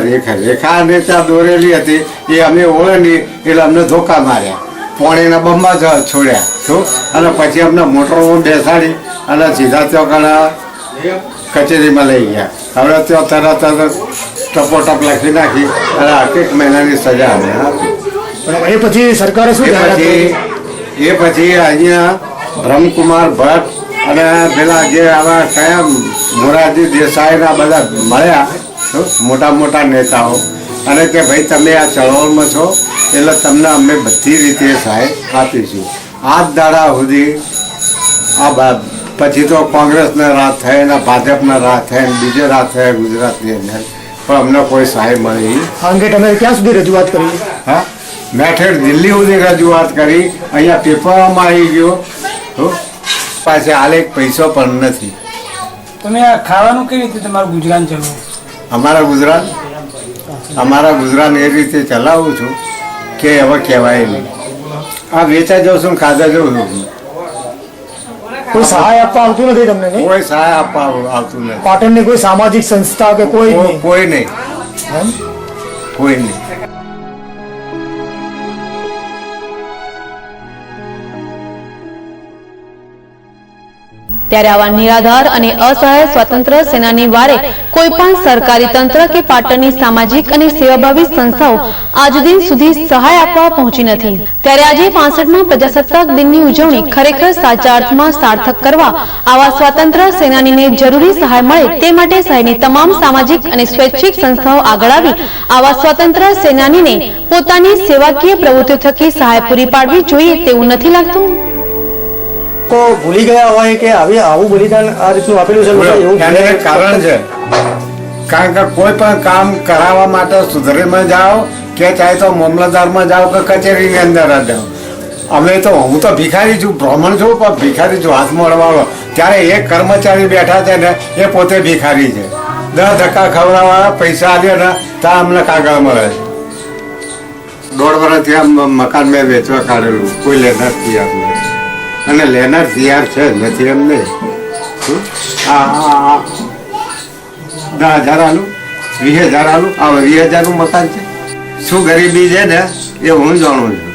રેખા નેતા દોરેલી હતી એ અમે ઓળંગી એટલે અમને ધોકા માર્યા, પાણીના બંબા છોડ્યા શું, અને પછી અમને મોટરમાં બેસાડી અને સીધા ત્યાં કચેરીમાં લઈ ગયા. હવે ત્યાં તરત ટપોટપ લખી નાખી અને 8 મહિનાની સજા અમને આપી. એ પછી સરકારે શું એ પછી અહીંયા બ્રહ્મકુમાર ભટ્ટ અને પેલા જે આવા કયા મોરારજી દેસાઈના બધા મળ્યા મોટા મોટા નેતાઓ, અને કે ભાઈ તમે આ ચળવળમાં છો એટલે તમને અમે બધી રીતે સહાય આપીશું. આજ દાડા સુધી આ પછી તો કોંગ્રેસના રાજ થયા ને ભાજપના રાજ થયા ને બીજે રાજ થયા ગુજરાતની અંદર, પણ અમને કોઈ સહાય મળી. આ અંગે તમે ક્યાં સુધી રજૂઆત કરી? હા, મેં ઠેર દિલ્હી સુધી રજૂઆત કરી, અહીંયા પેપરમાં આવી ગયો, પાસે હાલ એક પૈસો પણ નથી. તમે આ ખાવાનું કેવી રીતે તમારું ગુજરાન ચલાવો? અમારા ગુજરાન એ રીતે ચલાવું છું કે હવે કહેવાય નહીં. આ વેચા જાઉં છું, ખાધા જાઉં છું. કોઈ સહાય આપવા આવતું નથી તમને? કોઈ સહાય આપવા આવતું નથી. પાટણની કોઈ સામાજિક સંસ્થા કે કોઈ નહીં? કોઈ નહીં, કોઈ નહીં. ત્યારે આવા નિરાધાર અને અસહાય સ્વતંત્ર સેનાની વારે કોઈ પણ સરકારી તંત્ર કે પાટણની સામાજિક અને સેવાભાવી સંસ્થાઓ આજ દિન સુધી સહાય આપવા પહોંચી નથી. ત્યારે આજે 65મા પ્રજાસત્તાક દિનની ઉજવણી ખરેખર સાચા અર્થમાં સાર્થક કરવા આવા સ્વતંત્ર સેનાનીને જરૂરી સહાય મળે તે માટે શહેરની તમામ સામાજિક અને સ્વૈચ્છિક સંસ્થાઓ આગળ આવી આવા સ્વતંત્ર સેનાનીને પોતાની સેવાકીય પ્રવૃત્તિઓ થકી સહાય પૂરી પાડવી જોઈએ તેવું નથી લાગતું? તો ભૂલી ગયા હોય કે આવું બલિદાન આ રીતનું આપેલું છે, એવું કારણ છે. કારણ કે કોઈ પણ કામ કરાવવા માટે સુધરીમાં જાઓ કે ચાહે તો મામલતદારમાં જાઓ કે કચેરીની અંદર જ જાઓ. અમે તો હું તો ભિખારી છું, બ્રાહ્મણ છું, પણ ભિખારી છું, હાથ મળવાળો. ત્યારે એક કર્મચારી બેઠા છે ને એ પોતે ભિખારી છે. 10 ધક્કા ખવડાવવા પૈસા આલ્યો ને ત્યાં અમને કાગળ મળે છે. 1.5 વર્ષથી આમ મકાન મેં વેચવા કાઢેલું, કોઈ લેનાર તૈયાર નથી. અને લેનાર તૈયાર છે નથી એમ નહીં. 10,000 આલું, 20,000 આલું, આ 20,000નું મકાન છે. શું ગરીબી છે ને એ હું જાણું છું.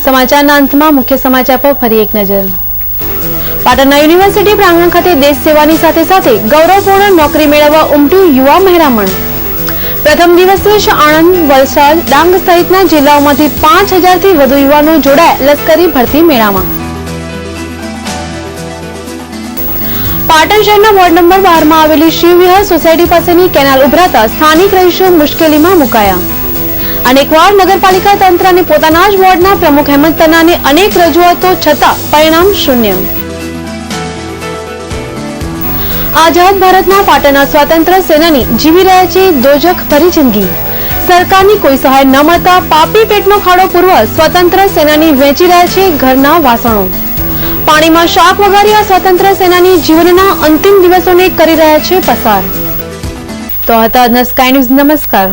સમાચારના અંતમાં મુખ્ય સમાચાર પર ફરી એક નજર. પાટણના યુનિવર્સિટી પ્રાંગણ ખાતે દેશ સેવાની સાથે સાથે ગૌરવપૂર્ણ નોકરી મેળવવા ઉમટ્યું યુવા મહેરામણ. પ્રથમ દિવસે જ આણંદ, વલસાડ, ડાંગ સહિતના જિલ્લાઓમાંથી 5,000થી વધુ યુવાનો જોડાયા લશ્કરી ભરતી મેળામાં. પાટણ શહેરના વોર્ડ નંબર 12 માં આવેલી શિવવિહાર સોસાયટી પાસેની કેનાલ ઉભરાતા સ્થાનિક રહીશો મુશ્કેલીમાં મુકાયા. અનેકવાર નગરપાલિકા તંત્ર અને પોતાના જ વોર્ડના પ્રમુખ હેમંત તનાને અનેક રજૂઆતો છતાં પરિણામ શૂન્ય. આઝાદ ભારતના પાટણના સ્વાતંત્ર્ય સેનાની જીવી રહ્યા છે દોજખ ભરી જિંદગી. સરકારની કોઈ સહાય ન મળતા પાપી પેટનો ખાડો પૂરવા સ્વતંત્ર સેનાની વેચી રહ્યા છે ઘરના વાસણો. પાણીમાં શાક વગાડી આ સ્વતંત્ર સેનાની જીવનના અંતિમ દિવસોને કરી રહ્યા છે પસાર. તો હતા આજના સ્કાય ન્યૂઝ. નમસ્કાર.